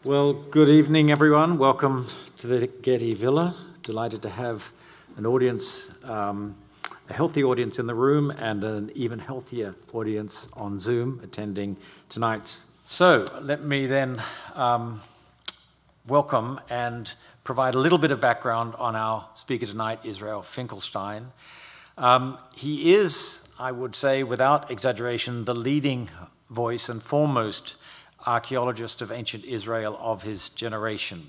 Well, good evening, everyone. Welcome to the Getty Villa. Delighted to have an audience, a healthy audience in the room and an even healthier audience on Zoom attending tonight. So let me then welcome and provide a little bit of background on our speaker tonight, Israel Finkelstein. He is, I would say, without exaggeration, the leading voice and foremost archaeologist of ancient Israel of his generation.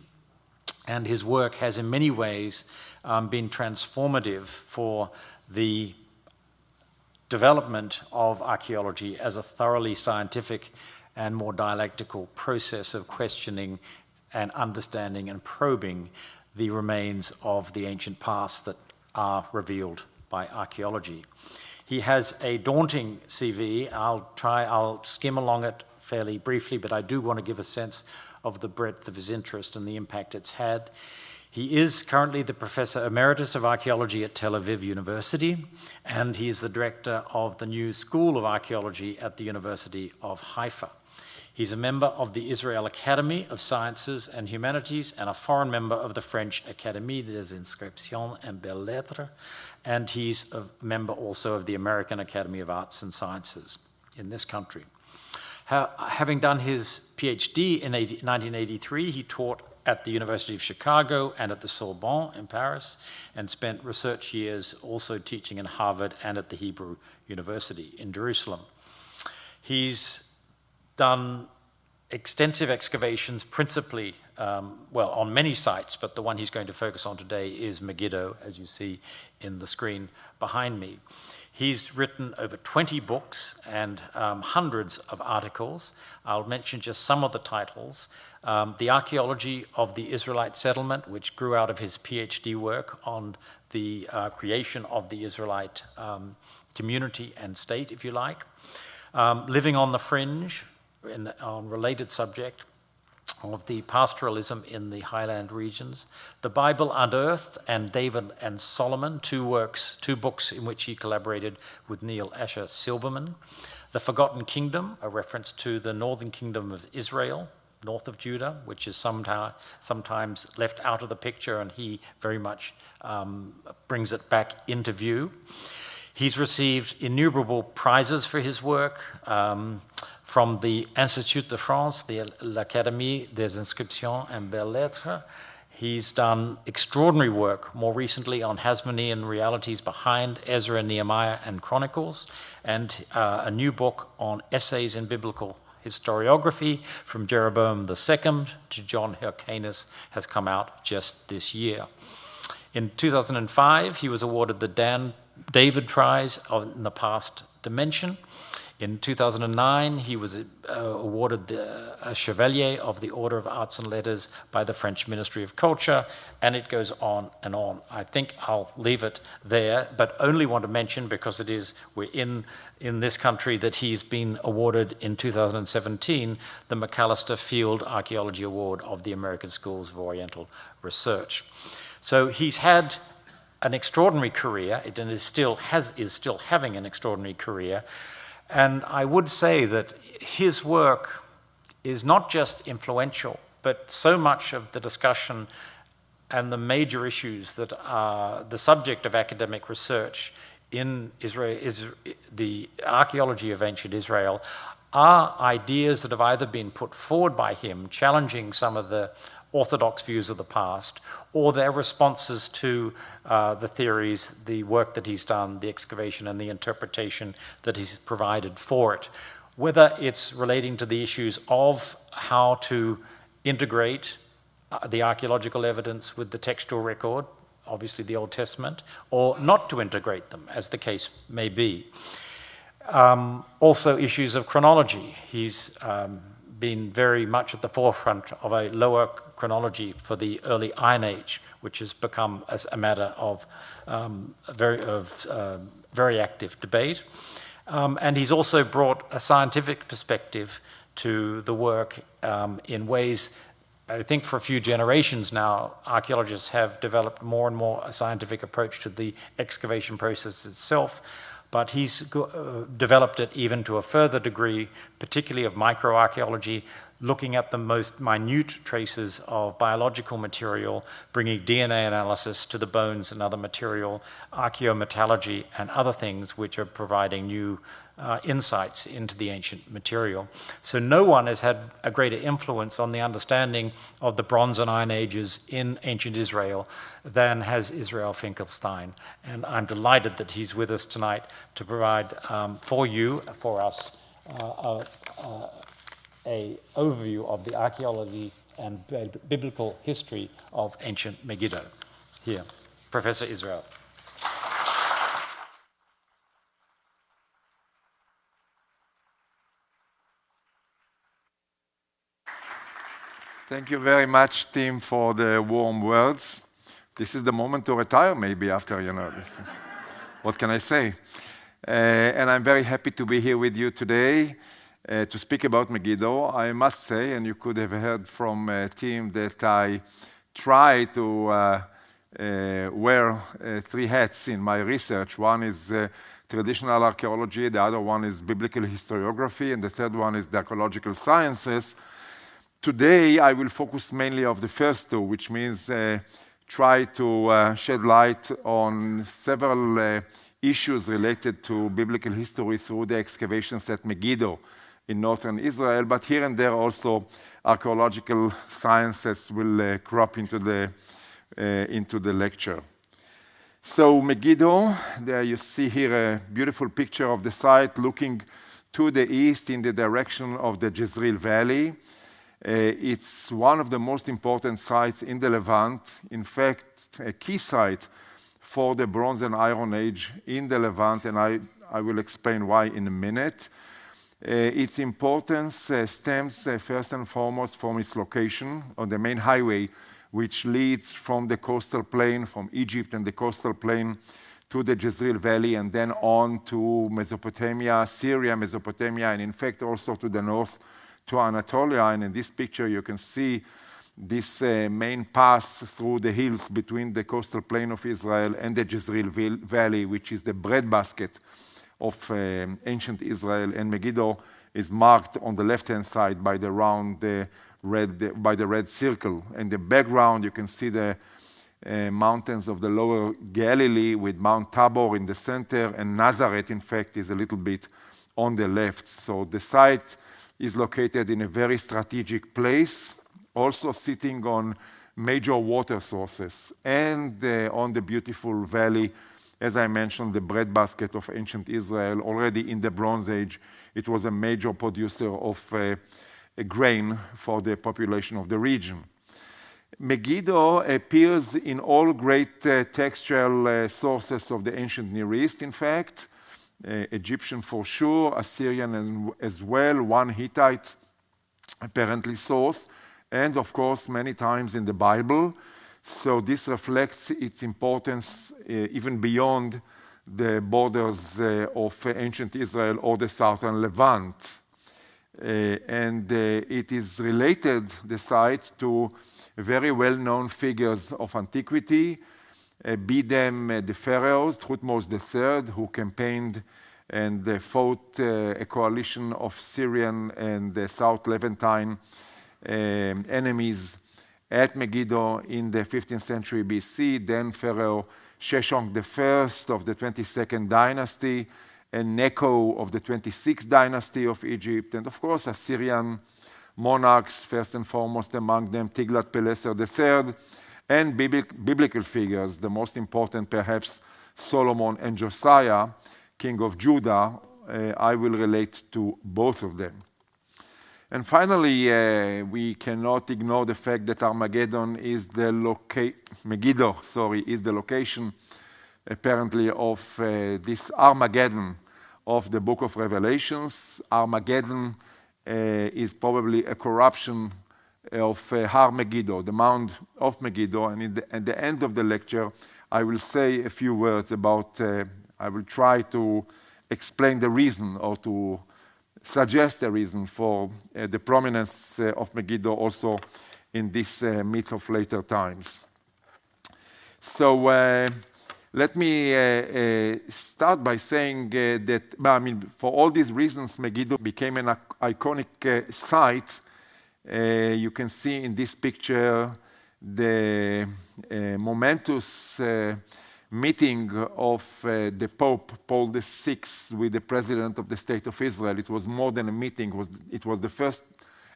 And his work has in many ways been transformative for the development of archaeology as a thoroughly scientific and more dialectical process of questioning and understanding and probing the remains of the ancient past that are revealed by archaeology. He has a daunting CV. I'll skim along it fairly briefly, but I do want to give a sense of the breadth of his interest and the impact it's had. He is currently the Professor Emeritus of Archaeology at Tel Aviv University, and he is the director of the new School of Archaeology at the University of Haifa. He's a member of the Israel Academy of Sciences and Humanities and a foreign member of the French Académie des Inscriptions et Belles-Lettres, and he's a member also of the American Academy of Arts and Sciences in this country. Having done his PhD in 1983, he taught at the University of Chicago and at the Sorbonne in Paris, and spent research years also teaching in Harvard and at the Hebrew University in Jerusalem. He's done extensive excavations, principally, on many sites, but the one he's going to focus on today is Megiddo, as you see in the screen behind me. He's written over 20 books and hundreds of articles. I'll mention just some of the titles. The Archaeology of the Israelite Settlement, which grew out of his PhD work on the creation of the Israelite community and state, if you like. Living on the Fringe, on related subject of the pastoralism in the highland regions, The Bible Unearthed and David and Solomon, two books in which he collaborated with Neil Asher Silberman, The Forgotten Kingdom, a reference to the northern kingdom of Israel, north of Judah, which is sometimes left out of the picture, and he very much brings it back into view. He's received innumerable prizes for his work, from the Institut de France, l'Académie des Inscriptions et Belles-Lettres. He's done extraordinary work, more recently on Hasmonean realities behind Ezra, Nehemiah, and Chronicles, and a new book on essays in biblical historiography from Jeroboam II to John Hyrcanus has come out just this year. In 2005, he was awarded the David Prize in the Past Dimension. In 2009, he was awarded a Chevalier of the Order of Arts and Letters by the French Ministry of Culture, and it goes on and on. I think I'll leave it there, but only want to mention, because we're in this country, that he's been awarded in 2017 the McAllister Field Archaeology Award of the American Schools of Oriental Research. So he's had an extraordinary career, and is still having an extraordinary career. And I would say that his work is not just influential, but so much of the discussion and the major issues that are the subject of academic research in Israel, the archaeology of ancient Israel, are ideas that have either been put forward by him, challenging some of the orthodox views of the past, or their responses to the theories, the work that he's done, the excavation and the interpretation that he's provided for it. Whether it's relating to the issues of how to integrate the archaeological evidence with the textual record, obviously the Old Testament, or not to integrate them, as the case may be. Also issues of chronology. He's been very much at the forefront of a lower chronology for the early Iron Age, which has become as a matter of very active debate. And he's also brought a scientific perspective to the work in ways, I think for a few generations now, archaeologists have developed more and more a scientific approach to the excavation process itself. but he's developed it even to a further degree, particularly of microarchaeology, looking at the most minute traces of biological material, bringing DNA analysis to the bones and other material, archaeometallurgy and other things which are providing new insights into the ancient material. So no one has had a greater influence on the understanding of the Bronze and Iron Ages in ancient Israel than has Israel Finkelstein. And I'm delighted that he's with us tonight to provide for us, an overview of the archaeology and biblical history of ancient Megiddo. Here, Professor Israel. Thank you very much, Tim, for the warm words. This is the moment to retire, maybe, after, this. What can I say? And I'm very happy to be here with you today to speak about Megiddo. I must say, and you could have heard from Tim, that I try to wear 3 hats in my research. One is traditional archaeology, the other one is biblical historiography, and the third one is the archaeological sciences. Today, I will focus mainly on the first two, which means try to shed light on several issues related to biblical history through the excavations at Megiddo in northern Israel, but here and there also archaeological sciences will crop into the lecture. So Megiddo, there you see here a beautiful picture of the site looking to the east in the direction of the Jezreel Valley. It's one of the most important sites in the Levant, in fact, a key site for the Bronze and Iron Age in the Levant, and I will explain why in a minute. Its importance stems first and foremost from its location on the main highway, which leads from the coastal plain, from Egypt and the coastal plain to the Jezreel Valley, and then on to Mesopotamia, Syria, Mesopotamia, and in fact also to the north to Anatolia. And in this picture you can see this main pass through the hills between the coastal plain of Israel and the Jezreel Valley, which is the breadbasket of ancient Israel, and Megiddo is marked on the left-hand side by the red circle. In the background, you can see the mountains of the lower Galilee with Mount Tabor in the center, and Nazareth, in fact, is a little bit on the left. So the site is located in a very strategic place, also sitting on major water sources and on the beautiful valley. As I mentioned, the breadbasket of ancient Israel. Already in the Bronze Age, it was a major producer of a grain for the population of the region. Megiddo appears in all great textual sources of the ancient Near East, in fact. Egyptian for sure, Assyrian as well, one Hittite apparently source, and of course many times in the Bible. So this reflects its importance even beyond the borders of ancient Israel or the southern Levant. And it is related, the site, to very well-known figures of antiquity, be them the pharaohs, Thutmose III, who campaigned and fought a coalition of Syrian and South Levantine enemies at Megiddo in the 15th century BC, then Pharaoh Sheshonq I of the 22nd dynasty, and Necho of the 26th dynasty of Egypt, and of course Assyrian monarchs, first and foremost among them Tiglath-Pileser III, and biblical figures, the most important perhaps Solomon and Josiah, king of Judah. I will relate to both of them. And finally, we cannot ignore the fact that Armageddon is Megiddo, is the location, apparently, of this Armageddon of the book of Revelations. Armageddon is probably a corruption of Har Megiddo, the Mount of Megiddo. And at the end of the lecture, I will say a few words about, I will try to explain the reason or to suggest a reason for the prominence of Megiddo also in this myth of later times. So Let me start by saying that, for all these reasons, Megiddo became an iconic site. You can see in this picture the momentous meeting of the Pope, Paul VI, with the President of the State of Israel. It was more than a meeting. It was the first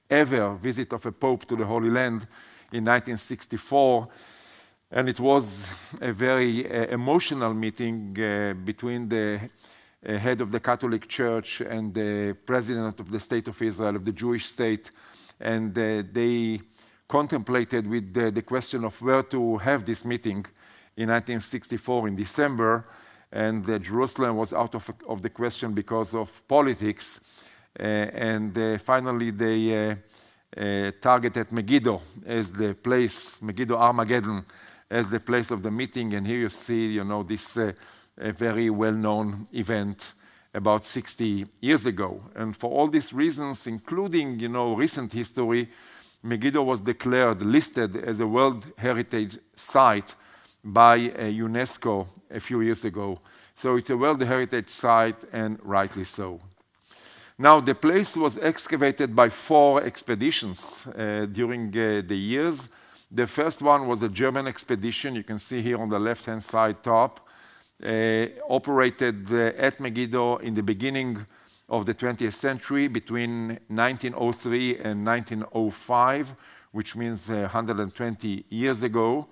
ever visit of a Pope to the Holy Land in 1964. And it was a very emotional meeting between the head of the Catholic Church and the President of the State of Israel, of the Jewish state. And they contemplated with the question of where to have this meeting in 1964 in December. And Jerusalem was out of the question because of politics. Finally, they targeted Megiddo as the place, Megiddo Armageddon, as the place of the meeting. And here you see, this very well-known event about 60 years ago. And for all these reasons, including, recent history, Megiddo was listed as a World Heritage Site by UNESCO a few years ago. So it's a World Heritage Site, and rightly so. Now, the place was excavated by 4 expeditions during the years. The first one was a German expedition, you can see here on the left-hand side top, operated at Megiddo in the beginning of the 20th century, between 1903 and 1905, which means 120 years ago.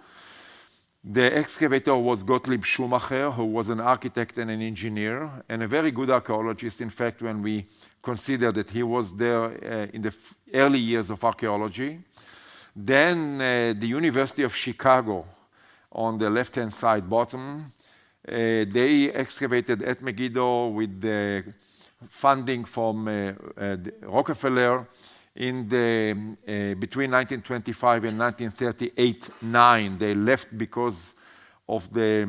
The excavator was Gottlieb Schumacher, who was an architect and an engineer, and a very good archaeologist, in fact, when we consider that he was there in the early years of archaeology. Then the University of Chicago, on the left-hand side bottom, they excavated at Megiddo with the funding from Rockefeller in between 1925 and 1938-9. They left because of the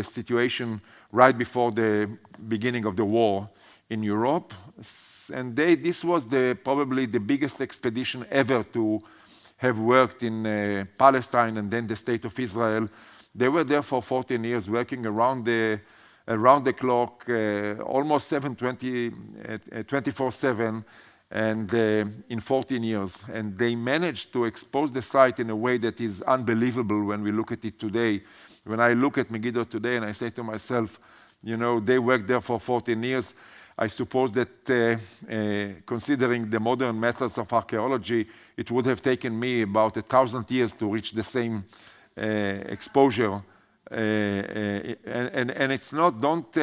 situation right before the beginning of the war in Europe. And this was probably the biggest expedition ever to have worked in Palestine and then the State of Israel. They were there for 14 years, working around the clock, almost 24/7, and in 14 years. And they managed to expose the site in a way that is unbelievable when we look at it today. When I look at Megiddo today and I say to myself, they worked there for 14 years, I suppose that considering the modern methods of archaeology, it would have taken me about 1,000 years to reach the same exposure. And it's not, don't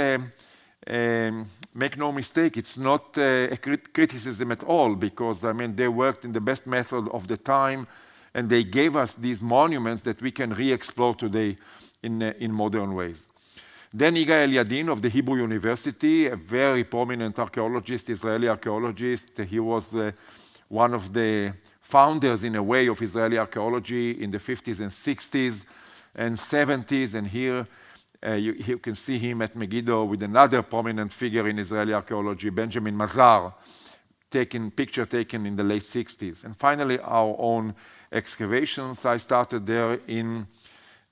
make no mistake, it's not a criticism at all, because they worked in the best method of the time, and they gave us these monuments that we can re-explore today in modern ways. Then Yigael Yadin of the Hebrew University, a very prominent archaeologist, Israeli archaeologist. He was one of the founders, in a way, of Israeli archaeology in the 50s and 60s and 70s. And here you can see him at Megiddo with another prominent figure in Israeli archaeology, Benjamin Mazar, picture taken in the late 60s. And finally, our own excavations. I started there in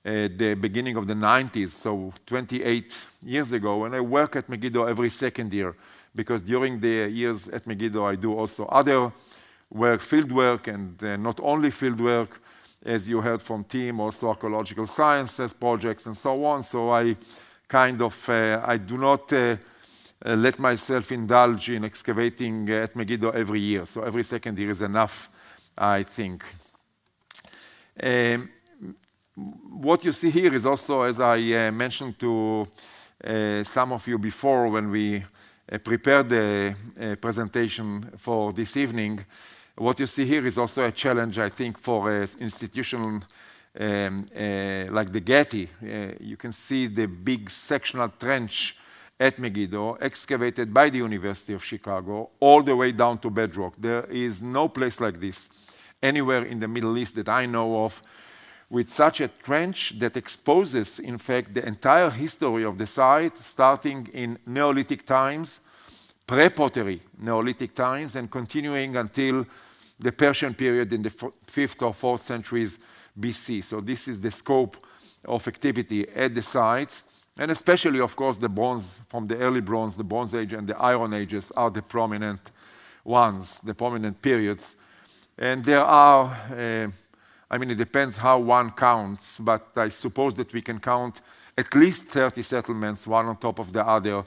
the beginning of the 90s, so 28 years ago, and I work at Megiddo every second year, because during the years at Megiddo I do also other work, field work, and not only field work, as you heard from Tim, also archaeological sciences projects and so on. So I I do not let myself indulge in excavating at Megiddo every year. So every second year is enough, I think. What you see here is also, as I mentioned to some of you before when we prepared the presentation for this evening, what you see here is also a challenge, I think, for an institution like the Getty. You can see the big sectional trench at Megiddo, excavated by the University of Chicago, all the way down to bedrock. There is no place like this anywhere in the Middle East that I know of, with such a trench that exposes, in fact, the entire history of the site, starting in Neolithic times, pre-pottery Neolithic times, and continuing until the Persian period in the 5th or 4th centuries BC. So this is the scope of activity at the site. And especially, of course, the bronze, from the early bronze, the Bronze Age and the Iron Ages are the prominent ones, the prominent periods. And there are, I mean, it depends how one counts, but I suppose that we can count at least 30 settlements, one on top of the other,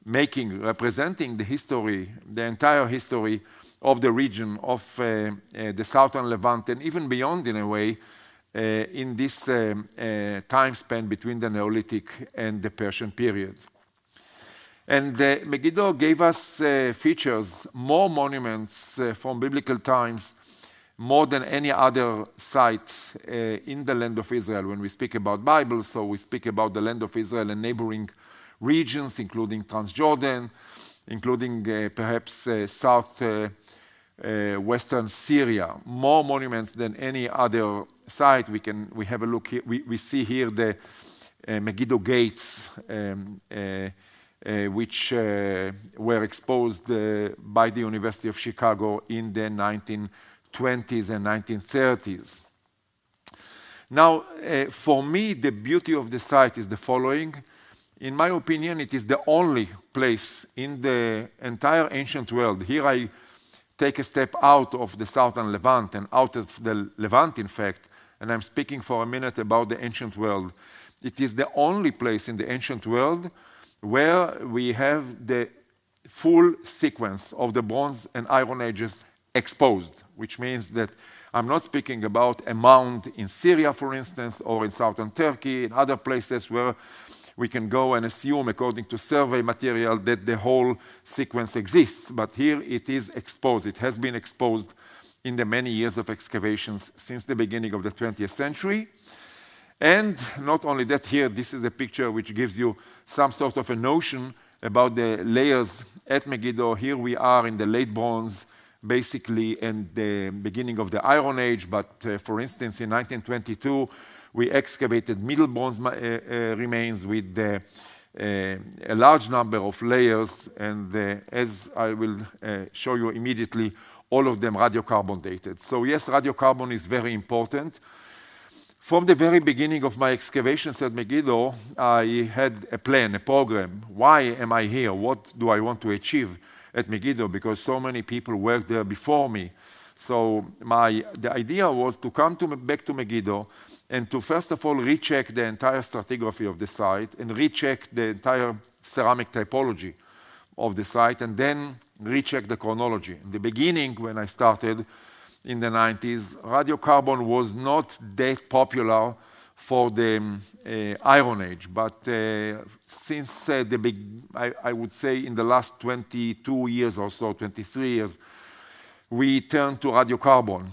representing the history, the entire history of the region of the southern Levant, and even beyond in a way, in this time span between the Neolithic and the Persian period. And Megiddo gave us features, more monuments from biblical times, more than any other site in the land of Israel. When we speak about Bible, so we speak about the land of Israel and neighboring regions, including Transjordan, including perhaps western Syria. More monuments than any other site. We have a look here. We see here the Megiddo gates, which were exposed by the University of Chicago in the 1920s and 1930s. Now, for me, the beauty of the site is the following. In my opinion, it is the only place in the entire ancient world. Here I take a step out of the southern Levant and out of the Levant, in fact, and I'm speaking for a minute about the ancient world. It is the only place in the ancient world where we have the full sequence of the Bronze and Iron Ages exposed, which means that I'm not speaking about a mound in Syria, for instance, or in southern Turkey, in other places where we can go and assume, according to survey material, that the whole sequence exists. But here it is exposed. It has been exposed in the many years of excavations since the beginning of the 20th century. And not only that, here, this is a picture which gives you some sort of a notion about the layers at Megiddo. Here we are in the late Bronze, basically, and the beginning of the Iron Age. But for instance, in 1922, we excavated Middle Bronze remains with a large number of layers, and as I will show you immediately, all of them radiocarbon dated. So yes, radiocarbon is very important. From the very beginning of my excavations at Megiddo, I had a plan, a program. Why am I here? What do I want to achieve at Megiddo? Because so many people worked there before me. So the idea was to come back to Megiddo and to first of all recheck the entire stratigraphy of the site and recheck the entire ceramic typology of the site, and then recheck the chronology. In the beginning, when I started in the 90s, radiocarbon was not that popular for the Iron Age, but since I would say in the last 22 years or so, 23 years, we turned to radiocarbon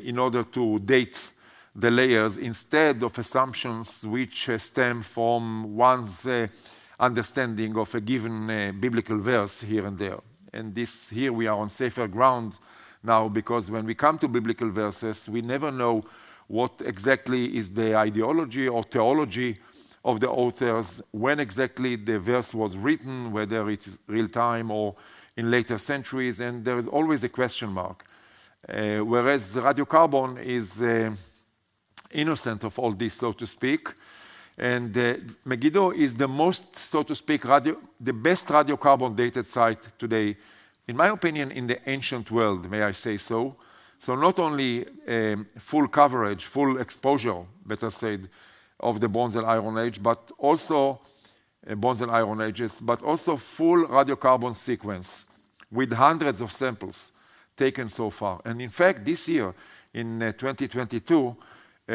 in order to date the layers instead of assumptions which stem from one's understanding of a given biblical verse here and there. And here we are on safer ground now, because when we come to biblical verses, we never know what exactly is the ideology or theology of the authors, when exactly the verse was written, whether it is real time or in later centuries, and there is always a question mark. Whereas radiocarbon is innocent of all this, so to speak. And Megiddo is the most, so to speak, the best radiocarbon dated site today, in my opinion, in the ancient world, may I say so. So not only full coverage, full exposure, better said, of the Bronze and Iron Age, but also Bronze and Iron Ages, but also full radiocarbon sequence with hundreds of samples taken so far. And in fact, this year, in 2022,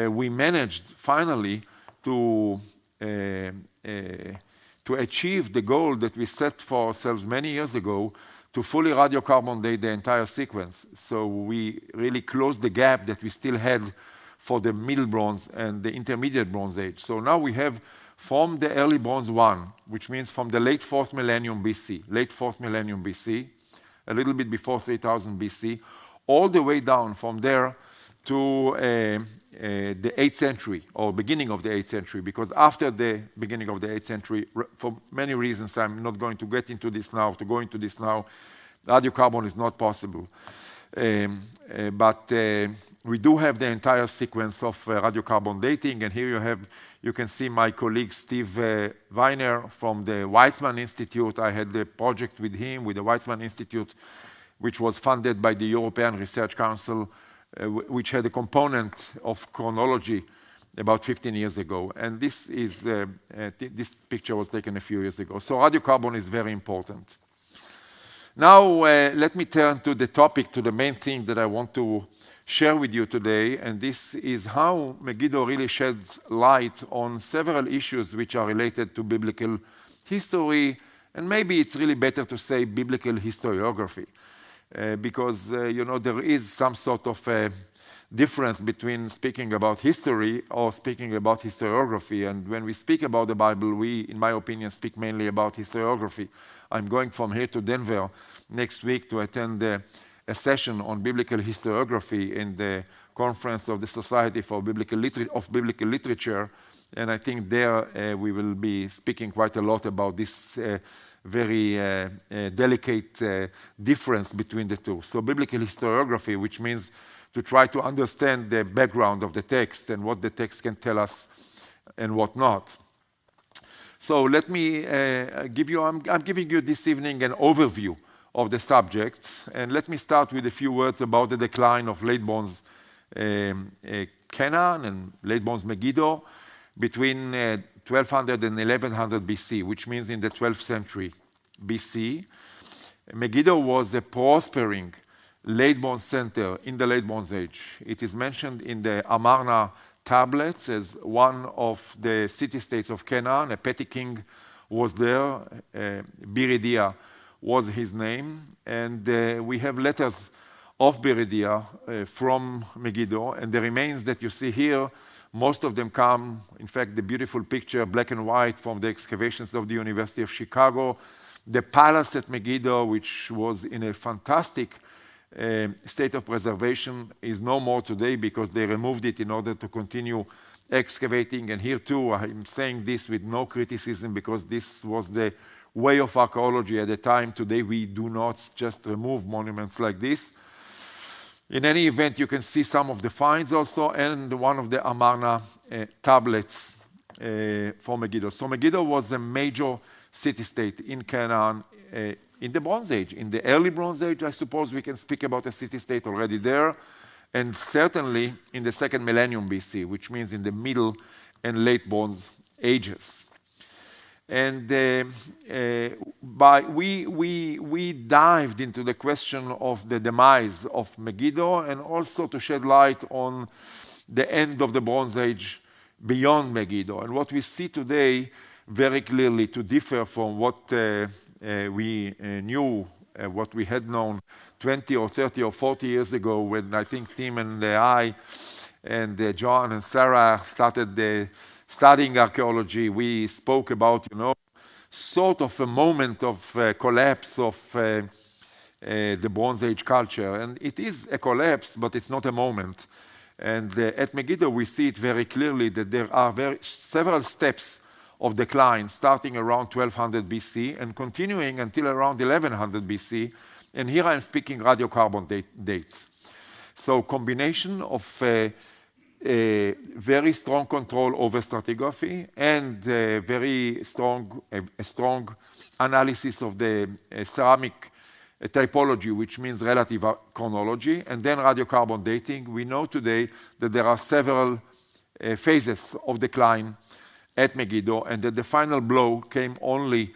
we managed finally to achieve the goal that we set for ourselves many years ago, to fully radiocarbon date the entire sequence. So we really closed the gap that we still had for the Middle Bronze and the Intermediate Bronze Age. So now we have from the early Bronze 1, which means from the late 4th millennium BC, a little bit before 3000 BC, all the way down from there to the 8th century, or beginning of the 8th century, because after the beginning of the 8th century, for many reasons, I'm not going to get into this now, radiocarbon is not possible. But we do have the entire sequence of radiocarbon dating, and here you can see my colleague Steve Weiner from the Weizmann Institute. I had the project with him, with the Weizmann Institute, which was funded by the European Research Council, which had a component of chronology about 15 years ago. And this picture was taken a few years ago. So radiocarbon is very important. Now, let me turn to the topic, to the main thing that I want to share with you today, and this is how Megiddo really sheds light on several issues which are related to biblical history, and maybe it's really better to say biblical historiography, because there is some sort of a difference between speaking about history or speaking about historiography. And when we speak about the Bible, we, in my opinion, speak mainly about historiography. I'm going from here to Denver next week to attend a session on biblical historiography in the conference of the Society for Biblical Literature. And I think there we will be speaking quite a lot about this very delicate difference between the two. So biblical historiography, which means to try to understand the background of the text and what the text can tell us and what not. So let me give you, I'm giving you this evening an overview of the subject, and let me start with a few words about the decline of late bronze Canaan and late bronze Megiddo between 1200 and 1100 BC, which means in the 12th century BC. Megiddo was a prospering late bronze center in the late bronze age. It is mentioned in the Amarna tablets as one of the city-states of Canaan. A petty king was there. Biridia was his name. And we have letters of Biridia from Megiddo. And the remains that you see here, most of them come, in fact, the beautiful picture, black and white, from the excavations of the University of Chicago. The palace at Megiddo, which was in a fantastic state of preservation, is no more today because they removed it in order to continue excavating. And here too, I'm saying this with no criticism because this was the way of archaeology at the time. Today we do not just remove monuments like this. In any event, you can see some of the finds also, and one of the Amarna tablets for Megiddo. So Megiddo was a major city-state in Canaan in the Bronze Age. In the early Bronze Age, I suppose we can speak about a city-state already there, and certainly in the second millennium BC, which means in the Middle and Late Bronze Ages. And we dived into the question of the demise of Megiddo, and also to shed light on the end of the Bronze Age beyond Megiddo. And what we see today very clearly to differ from what we knew, what we had known 20 or 30 or 40 years ago, when I think Tim and I and John and Sarah started studying archaeology. We spoke about, sort of a moment of collapse of the Bronze Age culture. And it is a collapse, but it's not a moment. And at Megiddo, we see it very clearly that there are several steps of decline, starting around 1200 BC and continuing until around 1100 BC. And here I'm speaking radiocarbon dates. So combination of a very strong control over stratigraphy and very strong analysis of the ceramic typology, which means relative chronology, and then radiocarbon dating. We know today that there are several phases of decline at Megiddo, and that the final blow came only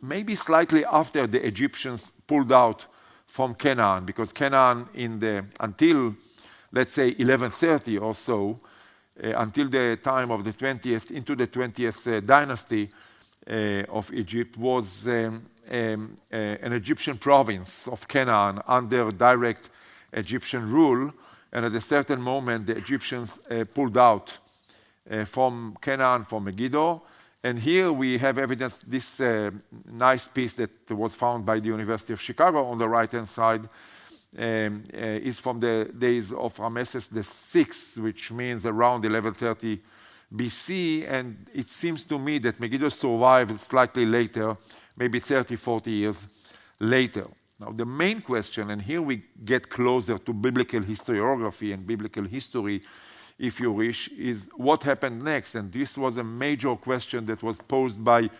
maybe slightly after the Egyptians pulled out from Canaan, because Canaan until, let's say, 1130 or so, until the time of the 20th, into the 20th dynasty of Egypt, was an Egyptian province of Canaan under direct Egyptian rule. And at a certain moment, the Egyptians pulled out from Canaan, from Megiddo. And here we have evidence, this nice piece that was found by the University of Chicago on the right-hand side is from the days of Ramesses VI, which means around 1130 BC. And it seems to me that Megiddo survived slightly later, maybe 30, 40 years later. Now, the main question, and here we get closer to biblical historiography and biblical history, if you wish, is what happened next? And this was a major question that was posed by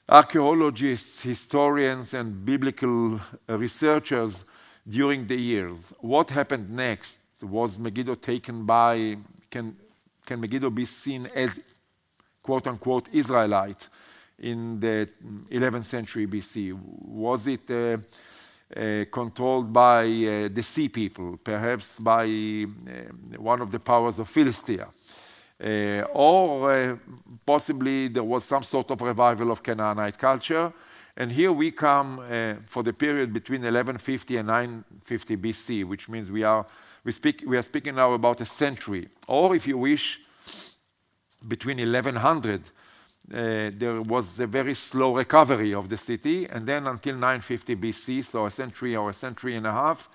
archaeologists, historians, and biblical researchers during the years. What happened next? Was Megiddo taken by, can Megiddo be seen as quote-unquote Israelite in the 11th century BC? Was it controlled by the sea people, perhaps by one of the powers of Philistia? Or possibly there was some sort of revival of Canaanite culture. And here we come for the period between 1150 and 950 BC, which means we are speaking now about a century. Or if you wish, between 1100, there was a very slow recovery of the city, and then until 950 BC, so a century or a century and a half,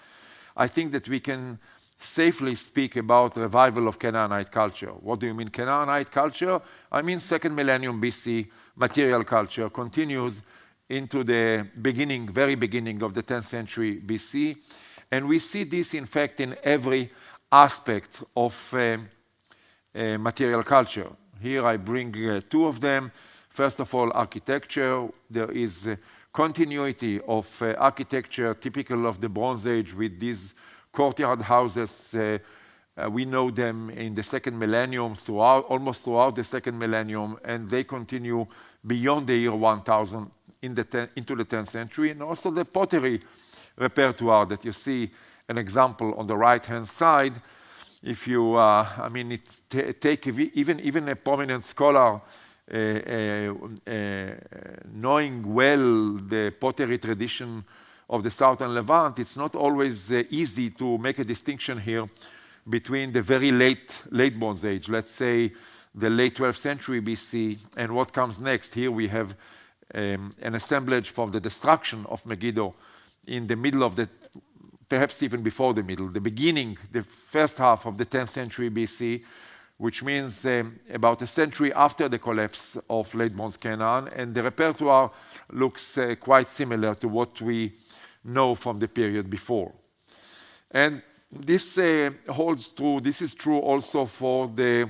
I think that we can safely speak about revival of Canaanite culture. What do you mean Canaanite culture? I mean second millennium BC material culture continues into the beginning, very beginning of the 10th century BC. And we see this, in fact, in every aspect of material culture. Here I bring two of them. First of all, architecture. There is continuity of architecture typical of the Bronze Age with these courtyard houses. We know them in the second millennium, almost throughout the second millennium, and they continue beyond the year 1000 into the 10th century. And also the pottery repertoire that you see an example on the right-hand side. If you, I mean, it's take even a prominent scholar knowing well the pottery tradition of the Southern Levant, it's not always easy to make a distinction here between the very late Bronze Age, let's say the late 12th century BC, and what comes next. Here we have an assemblage from the destruction of Megiddo in the middle of the, perhaps even before the middle, the beginning, the first half of the 10th century BC, which means about a century after the collapse of late Bronze Canaan, and the repertoire looks quite similar to what we know from the period before. And this holds true, this is true also for the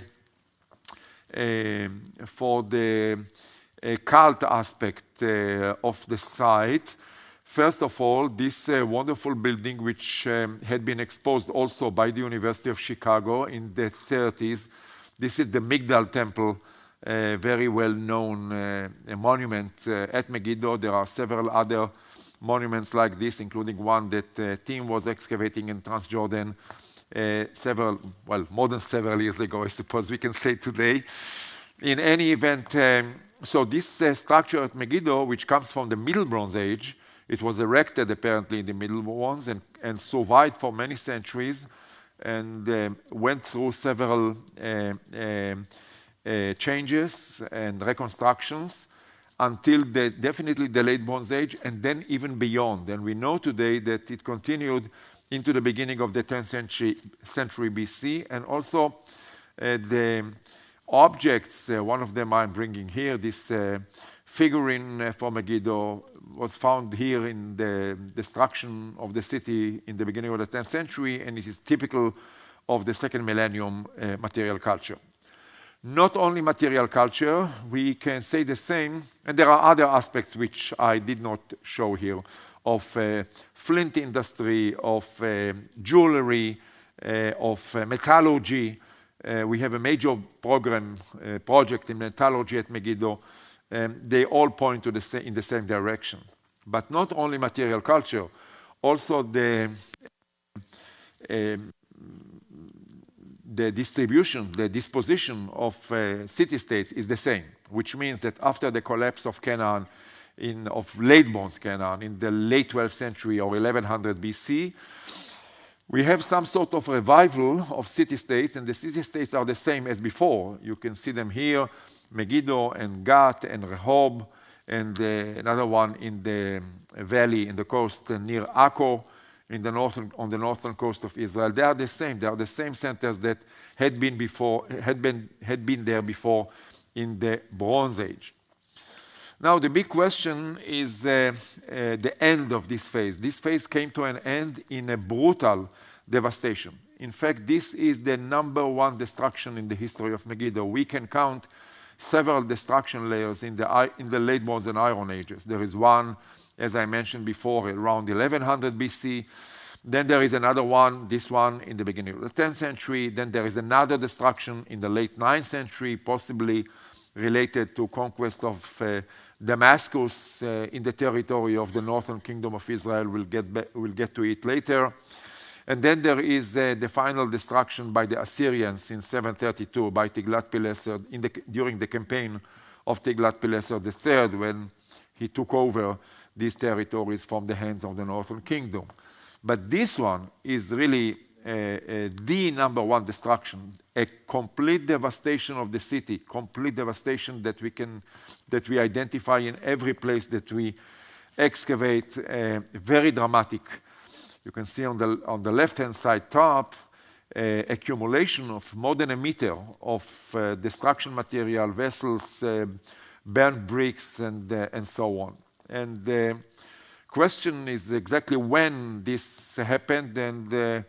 cult aspect of the site. First of all, this wonderful building, which had been exposed also by the University of Chicago in the 30s. This is the Migdal Temple, a very well-known monument at Megiddo. There are several other monuments like this, including one that Tim was excavating in Transjordan more than several years ago, I suppose we can say today. In any event, so this structure at Megiddo, which comes from the Middle Bronze Age, it was erected apparently in the Middle Bronze and survived for many centuries and went through several changes and reconstructions until definitely the late Bronze Age and then even beyond. And we know today that it continued into the beginning of the 10th century BC, and also the objects, one of them I'm bringing here, this figurine from Megiddo was found here in the destruction of the city in the beginning of the 10th century, and it is typical of the second millennium material culture. Not only material culture, we can say the same, and there are other aspects which I did not show here, of flint industry, of jewelry, of metallurgy. We have a major project in metallurgy at Megiddo. They all point to in the same direction. But not only material culture, also the distribution, the disposition of city-states is the same, which means that after the collapse of Canaan, of late Bronze Canaan, in the late 12th century or 1100 BC, we have some sort of revival of city-states, and the city-states are the same as before. You can see them here, Megiddo and Gat and Rehob, and another one in the valley, in the coast near Akko, on the northern coast of Israel. They are the same. They are the same centers that had been there before in the Bronze Age. Now, the big question is the end of this phase. This phase came to an end in a brutal devastation. In fact, this is the #1 destruction in the history of Megiddo. We can count several destruction layers in the late Bronze and Iron Ages. There is one, as I mentioned before, around 1100 BC. Then there is another one, this one, in the beginning of the 10th century. Then there is another destruction in the late 9th century, possibly related to conquest of Damascus in the territory of the northern kingdom of Israel. We'll get to it later. And then there is the final destruction by the Assyrians in 732 by Tiglath-Pileser during the campaign of Tiglath-Pileser III, when he took over these territories from the hands of the northern kingdom. But this one is really the #1 destruction, a complete devastation of the city, complete devastation that we identify in every place that we excavate, very dramatic. You can see on the left-hand side top, accumulation of more than 1 meter of destruction material, vessels, burnt bricks, and so on. And the question is exactly when this happened and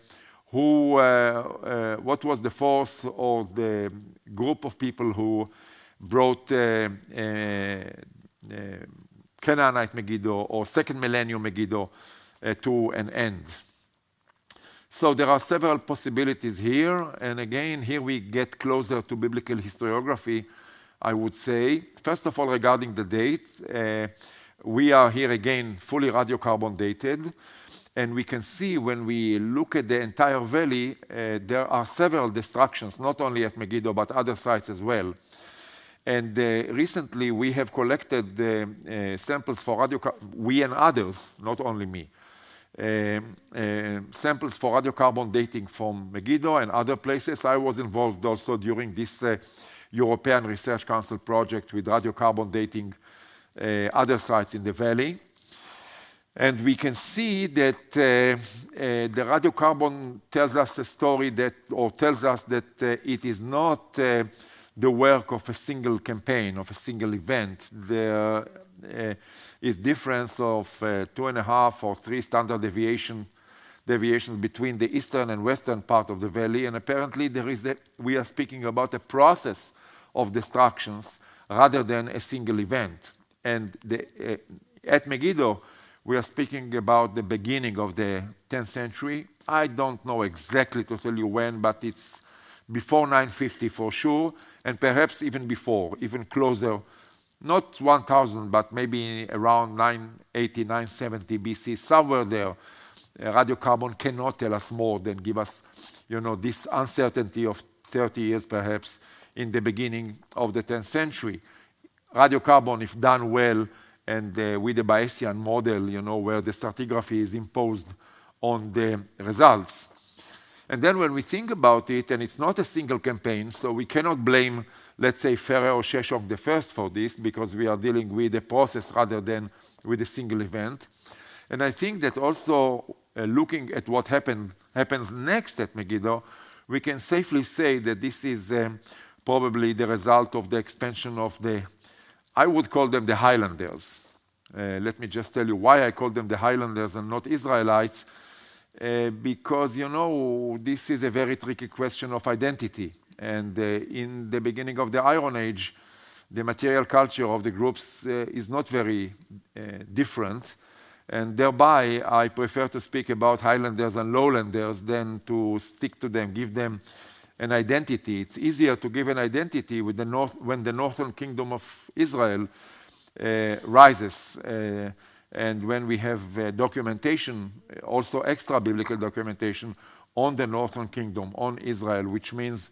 what was the force or the group of people who brought Canaanite Megiddo or second millennium Megiddo to an end. So there are several possibilities here, and again, here we get closer to biblical historiography, I would say. First of all, regarding the date, we are here again fully radiocarbon dated, and we can see when we look at the entire valley, there are several destructions, not only at Megiddo, but other sites as well. And recently, we have collected samples for we and others, not only me, samples for radiocarbon dating from Megiddo and other places. I was involved also during this European Research Council project with radiocarbon dating other sites in the valley. And we can see that the radiocarbon tells us a story tells us that it is not the work of a single campaign, of a single event. There is difference of 2.5 or 3 standard deviations between the eastern and western part of the valley, and apparently we are speaking about a process of destructions rather than a single event. And at Megiddo, we are speaking about the beginning of the 10th century. I don't know exactly to tell you when, but it's before 950 for sure, and perhaps even before, even closer, not 1000, but maybe around 980, 970 BC, somewhere there. Radiocarbon cannot tell us more than give us, this uncertainty of 30 years perhaps in the beginning of the 10th century. Radiocarbon, if done well, and with the Bayesian model, where the stratigraphy is imposed on the results. And then when we think about it, and it's not a single campaign, so we cannot blame, let's say, Pharaoh Sheshonq I for this, because we are dealing with a process rather than with a single event. And I think that also looking at what happens next at Megiddo, we can safely say that this is probably the result of the expansion of I would call them the Highlanders. Let me just tell you why I call them the Highlanders and not Israelites, because, this is a very tricky question of identity. And in the beginning of the Iron Age, the material culture of the groups is not very different. And thereby, I prefer to speak about Highlanders and Lowlanders than to stick to them, give them an identity. It's easier to give an identity with when the northern kingdom of Israel rises, and when we have documentation, also extra-biblical documentation, on the northern kingdom, on Israel, which means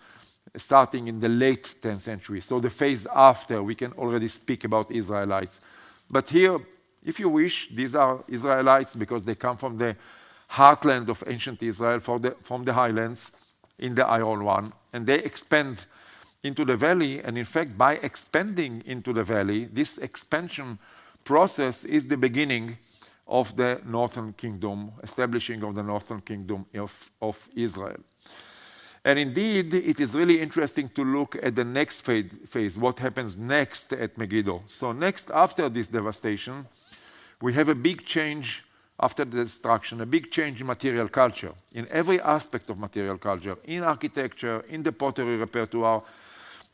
starting in the late 10th century. So the phase after, we can already speak about Israelites. But here, if you wish, these are Israelites because they come from the heartland of ancient Israel, from the highlands in the Iron One, and they expand into the valley. And in fact, by expanding into the valley, this expansion process is the beginning of the northern kingdom, establishing of the northern kingdom of Israel. And indeed, it is really interesting to look at the next phase, what happens next at Megiddo. So next, after this devastation, we have a big change after the destruction, a big change in material culture, in every aspect of material culture, in architecture, in the pottery repertoire.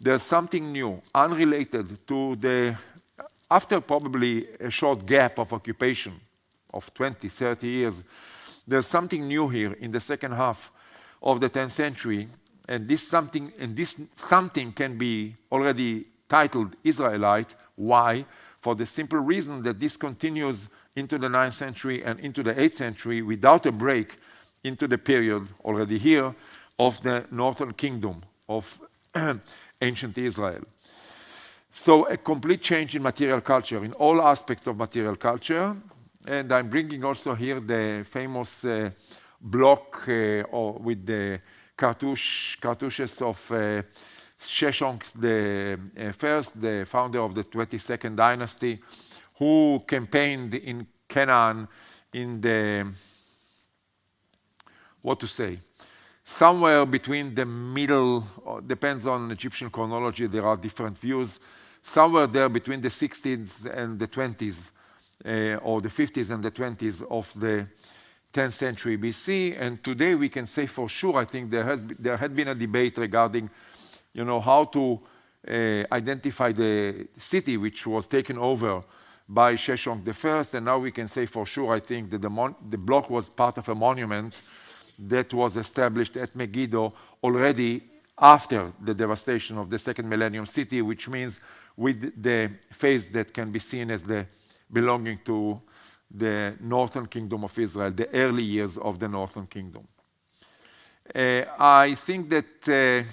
There's something new, unrelated to the, after probably a short gap of occupation of 20, 30 years, there's something new here in the second half of the 10th century, and this something can be already titled Israelite. Why? For the simple reason that this continues into the 9th century and into the 8th century without a break into the period already here of the northern kingdom of ancient Israel. So a complete change in material culture, in all aspects of material culture. And I'm bringing also here the famous block with the cartouches of Sheshonq the first, the founder of the 22nd dynasty, who campaigned in Canaan in the, what to say, somewhere between the middle, depends on Egyptian chronology, there are different views, somewhere there between the 60s and the 20s, or the 50s and the 20s of the 10th century BC. And today we can say for sure, I think there had been a debate regarding, how to identify the city which was taken over by Sheshonq I. And now we can say for sure, I think, that the block was part of a monument that was established at Megiddo already after the devastation of the second millennium city, which means with the phase that can be seen as the belonging to the northern kingdom of Israel, the early years of the northern kingdom. I think that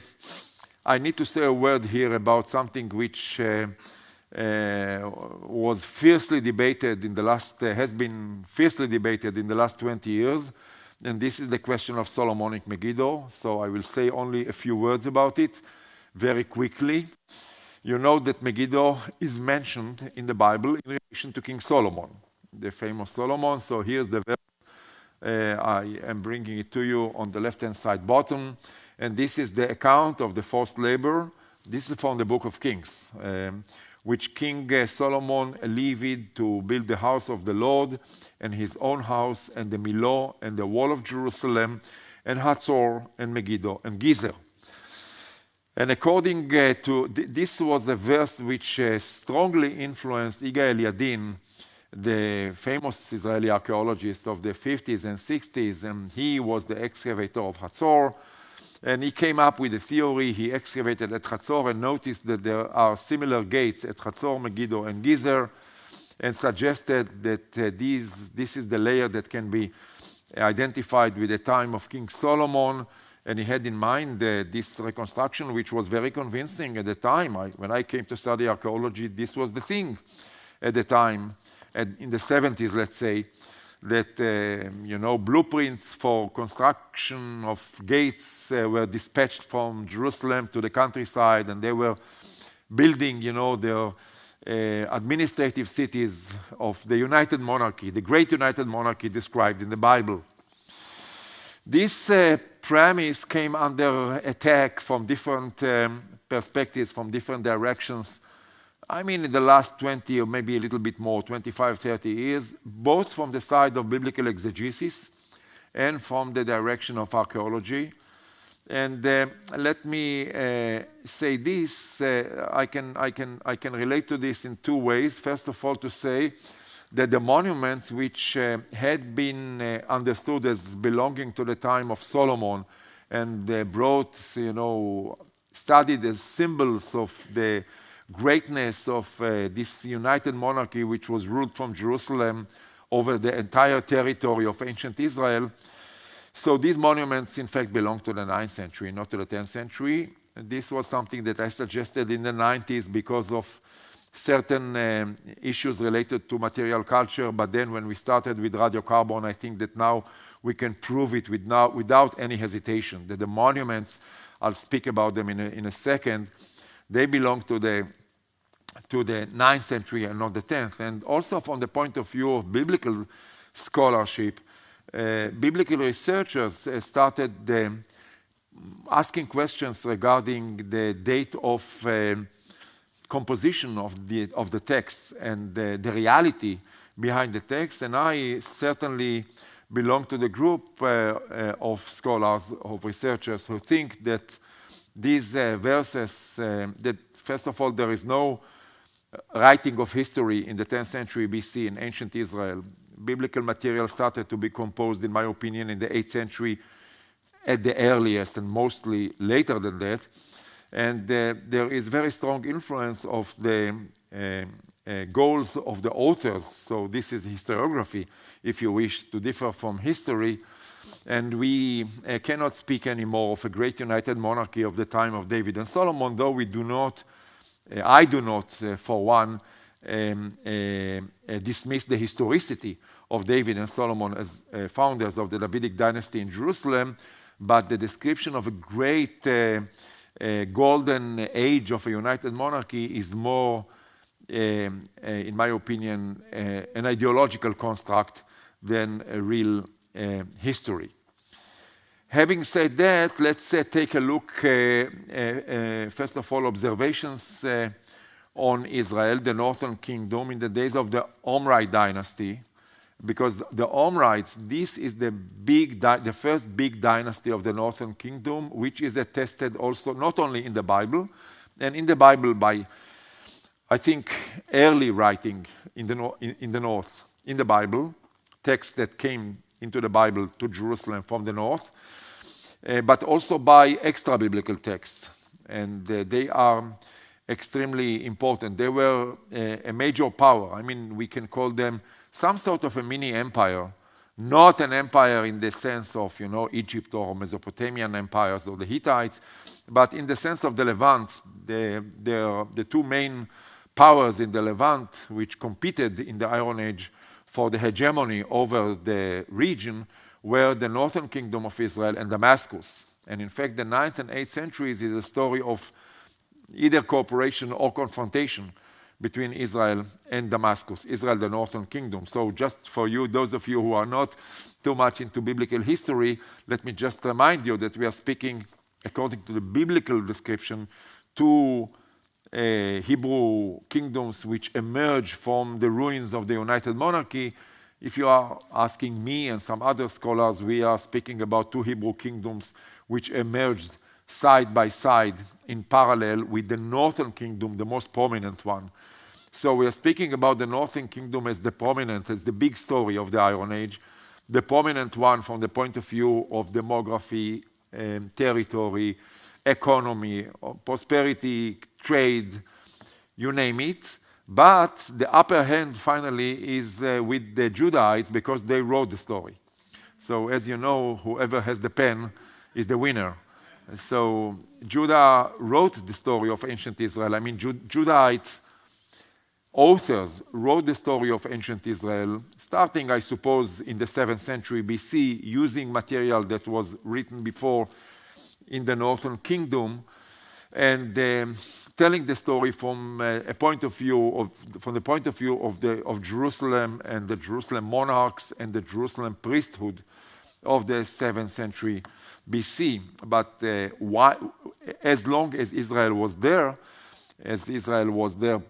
I need to say a word here about something which was fiercely debated in the last, has been fiercely debated in the last 20 years, and this is the question of Solomonic Megiddo. So I will say only a few words about it very quickly. You know that Megiddo is mentioned in the Bible in relation to King Solomon, the famous Solomon. So here's the verse. I am bringing it to you on the left-hand side bottom. And this is the account of the forced labor. This is from the book of Kings, which King Solomon levied to build the house of the Lord and his own house and the Millo and the wall of Jerusalem and Hatzor and Megiddo and Gezer. And according to, this was a verse which strongly influenced Yigael Yadin, the famous Israeli archaeologist of the 50s and 60s, and he was the excavator of Hatzor. And he came up with a theory. He excavated at Hatzor and noticed that there are similar gates at Hatzor, Megiddo, and Gezer, and suggested that this is the layer that can be identified with the time of King Solomon. And he had in mind this reconstruction, which was very convincing at the time. When I came to study archaeology, this was the thing at the time, in the 70s, let's say, that blueprints for construction of gates were dispatched from Jerusalem to the countryside, and they were building, their administrative cities of the United Monarchy, the great United Monarchy described in the Bible. This premise came under attack from different perspectives, from different directions. I mean, in the last 20 or maybe a little bit more, 25, 30 years, both from the side of biblical exegesis and from the direction of archaeology. And let me say this, I can relate to this in two ways. First of all, to say that the monuments which had been understood as belonging to the time of Solomon and brought, studied as symbols of the greatness of this united monarchy, which was ruled from Jerusalem over the entire territory of ancient Israel. So these monuments, in fact, belong to the 9th century, not to the 10th century. And this was something that I suggested in the 90s because of certain issues related to material culture. But then when we started with radiocarbon, I think that now we can prove it without any hesitation, that the monuments, I'll speak about them in a second, they belong to the 9th century and not the 10th. And also from the point of view of biblical scholarship, biblical researchers started asking questions regarding the date of composition of the texts and the reality behind the text. And I certainly belong to the group of scholars, of researchers who think that these verses, that first of all, there is no writing of history in the 10th century BC in ancient Israel. Biblical material started to be composed, in my opinion, in the 8th century at the earliest, and mostly later than that. And there is very strong influence of the goals of the authors. So this is historiography, if you wish, to differ from history. And we cannot speak anymore of a great united monarchy of the time of David and Solomon, though we do not, I do not, for one, dismiss the historicity of David and Solomon as founders of the Davidic dynasty in Jerusalem, but the description of a great golden age of a united monarchy is more, in my opinion, an ideological construct than a real history. Having said that, let's take a look, first of all, observations on Israel, the northern kingdom, in the days of the Omri Dynasty, because the Omrites, this is the first big dynasty of the northern kingdom, which is attested also not only in the Bible, and in the Bible by, I think, early writing in the north, in the Bible, texts that came into the Bible to Jerusalem from the north, but also by extra-biblical texts, and they are extremely important. They were a major power. I mean, we can call them some sort of a mini empire, not an empire in the sense of, Egypt or Mesopotamian empires or the Hittites, but in the sense of the Levant, the two main powers in the Levant, which competed in the Iron Age for the hegemony over the region, were the northern kingdom of Israel and Damascus. And in fact, the 9th and 8th centuries is a story of either cooperation or confrontation between Israel and Damascus, Israel, the northern kingdom. So just for you, those of you who are not too much into biblical history, let me just remind you that we are speaking, according to the biblical description, two Hebrew kingdoms which emerge from the ruins of the united monarchy. If you are asking me and some other scholars, we are speaking about two Hebrew kingdoms which emerged side by side in parallel with the northern kingdom, the most prominent one. So we are speaking about the northern kingdom as the prominent, as the big story of the Iron Age, the prominent one from the point of view of demography, territory, economy, prosperity, trade, you name it. But the upper hand finally is with the Judahites because they wrote the story. So as you know, whoever has the pen is the winner. So Judah wrote the story of ancient Israel. I mean, Judahite authors wrote the story of ancient Israel, starting, I suppose, in the 7th century BC, using material that was written before in the northern kingdom, and telling the story from a point of view of Jerusalem and the Jerusalem monarchs and the Jerusalem priesthood of the 7th century BC. But as long as Israel was there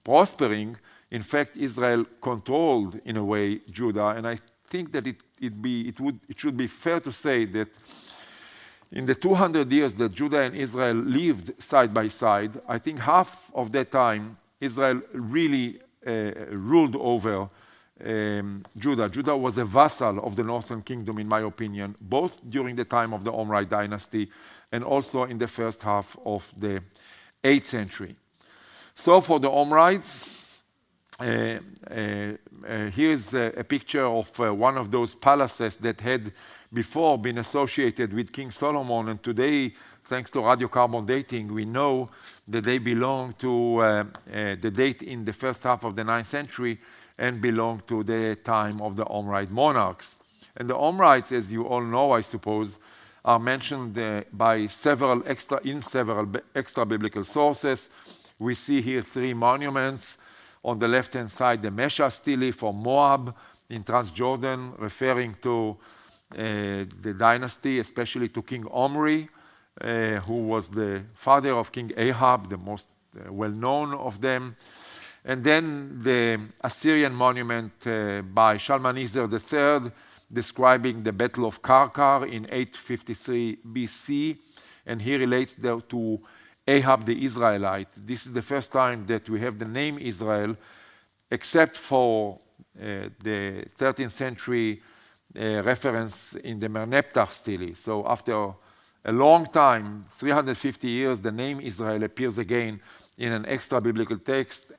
prospering, in fact, Israel controlled, in a way, Judah. And I think that it should be fair to say that in the 200 years that Judah and Israel lived side by side, I think half of that time Israel really ruled over Judah. Judah was a vassal of the northern kingdom, in my opinion, both during the time of the Omri dynasty and also in the first half of the 8th century. So for the Omrites, here's a picture of one of those palaces that had before been associated with King Solomon, and today, thanks to radiocarbon dating, we know that they belong to the date in the first half of the 9th century and belong to the time of the Omride monarchs. And the Omrites, as you all know, I suppose, are mentioned by several extra biblical sources. We see here three monuments. On the left-hand side, the Mesha stele for Moab in Transjordan, referring to the dynasty, especially to King Omri. who was the father of King Ahab, the most well-known of them. And then the Assyrian monument by Shalmaneser III, describing the Battle of Karkar in 853 BC, and he relates there to Ahab the Israelite. This is the first time that we have the name Israel, except for the 13th century reference in the Merneptah stele. So after a long time, 350 years, the name Israel appears again in an extra biblical text.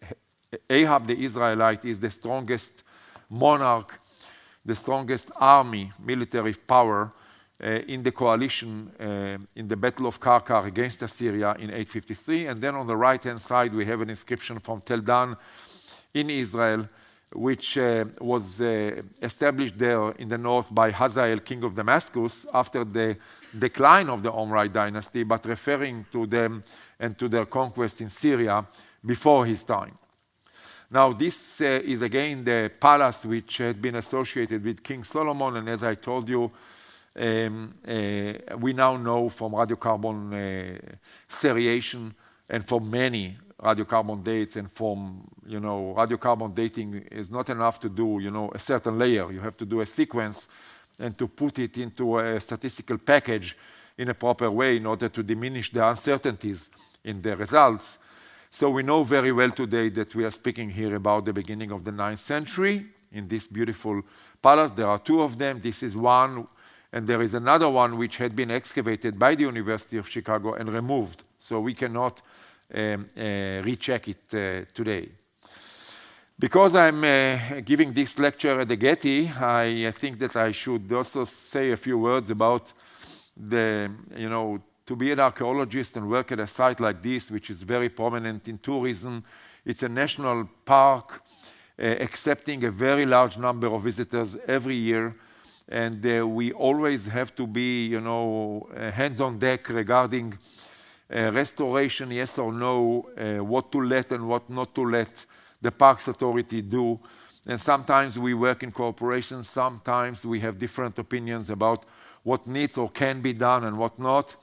Ahab the Israelite is the strongest monarch, the strongest army, military power in the coalition in the Battle of Karkar against Assyria in 853. And then on the right-hand side, we have an inscription from Tel Dan in Israel, which was established there in the north by Hazael, king of Damascus, after the decline of the Omri Dynasty, but referring to them and to their conquest in Syria before his time. Now, this is again the palace which had been associated with King Solomon, and as I told you, we now know from radiocarbon seriation and from many radiocarbon dates, and from, radiocarbon dating is not enough to do, a certain layer. You have to do a sequence and to put it into a statistical package in a proper way in order to diminish the uncertainties in the results. So we know very well today that we are speaking here about the beginning of the 9th century in this beautiful palace. There are two of them. This is one, and there is another one which had been excavated by the University of Chicago and removed. So we cannot recheck it today. Because I'm giving this lecture at the Getty, I think that I should also say a few words about the, to be an archaeologist and work at a site like this, which is very prominent in tourism. It's a national park, accepting a very large number of visitors every year. And we always have to be, hands on deck regarding restoration, yes or no, what to let and what not to let the Parks Authority do. And sometimes we work in cooperation, sometimes we have different opinions about what needs or can be done and what not.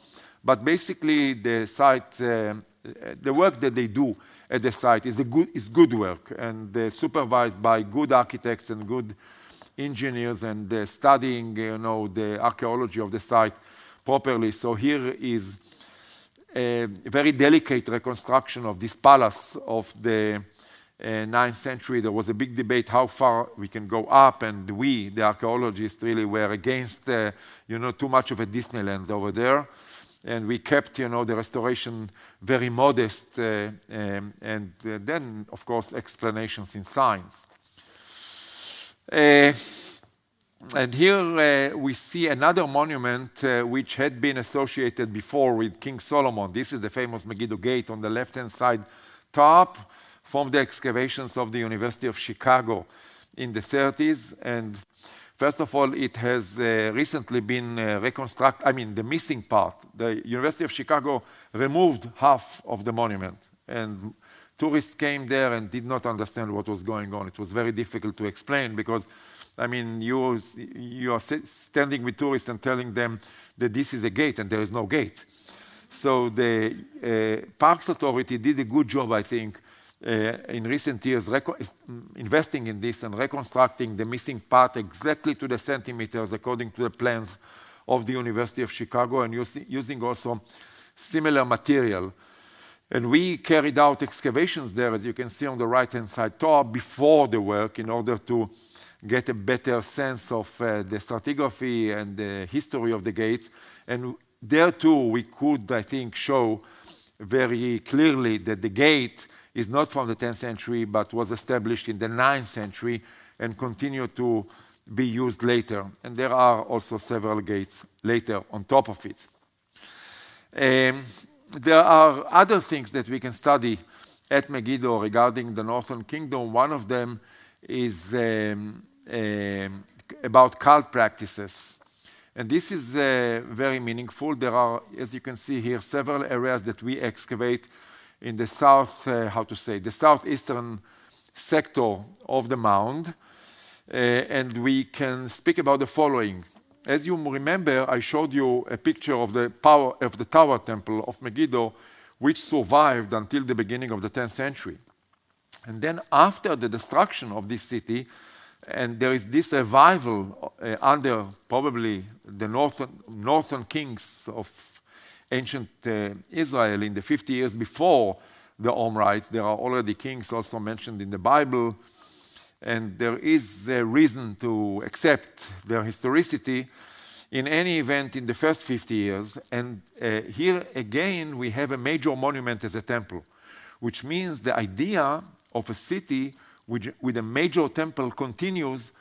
But basically, the site, the work that they do at the site is good work, and supervised by good architects and good engineers, and studying, the archaeology of the site properly. So here is a very delicate reconstruction of this palace of the 9th century. There was a big debate how far we can go up, and we, the archaeologists, really were against, too much of a Disneyland over there. And we kept, the restoration very modest, and then, of course, explanations in science. And here we see another monument which had been associated before with King Solomon. This is the famous Megiddo Gate on the left-hand side top from the excavations of the University of Chicago in the 30s. And first of all, it has recently been reconstructed. I mean, the missing part. The University of Chicago removed half of the monument, and tourists came there and did not understand what was going on. It was very difficult to explain because, I mean, you are standing with tourists and telling them that this is a gate, and there is no gate. So the Parks Authority did a good job, I think, in recent years, investing in this and reconstructing the missing part exactly to the centimeters according to the plans of the University of Chicago, and using also similar material. And we carried out excavations there, as you can see on the right-hand side top, before the work in order to get a better sense of the stratigraphy and the history of the gates. And there too, we could, I think, show very clearly that the gate is not from the 10th century, but was established in the 9th century and continued to be used later. And there are also several gates later on top of it. There are other things that we can study at Megiddo regarding the Northern Kingdom. One of them is about cult practices. And this is very meaningful. There are, as you can see here, several areas that we excavate in the the southeastern sector of the mound. And we can speak about the following. as you remember, I showed you a picture of the Tower Temple of Megiddo, which survived until the beginning of the 10th century. And then after the destruction of this city, and there is this revival under probably the northern kings of ancient Israel in the 50 years before the Omrites. There are already kings also mentioned in the Bible, and there is a reason to accept their historicity in any event in the first 50 years. And here again we have a major monument as a temple, which means the idea of a city with a major temple continues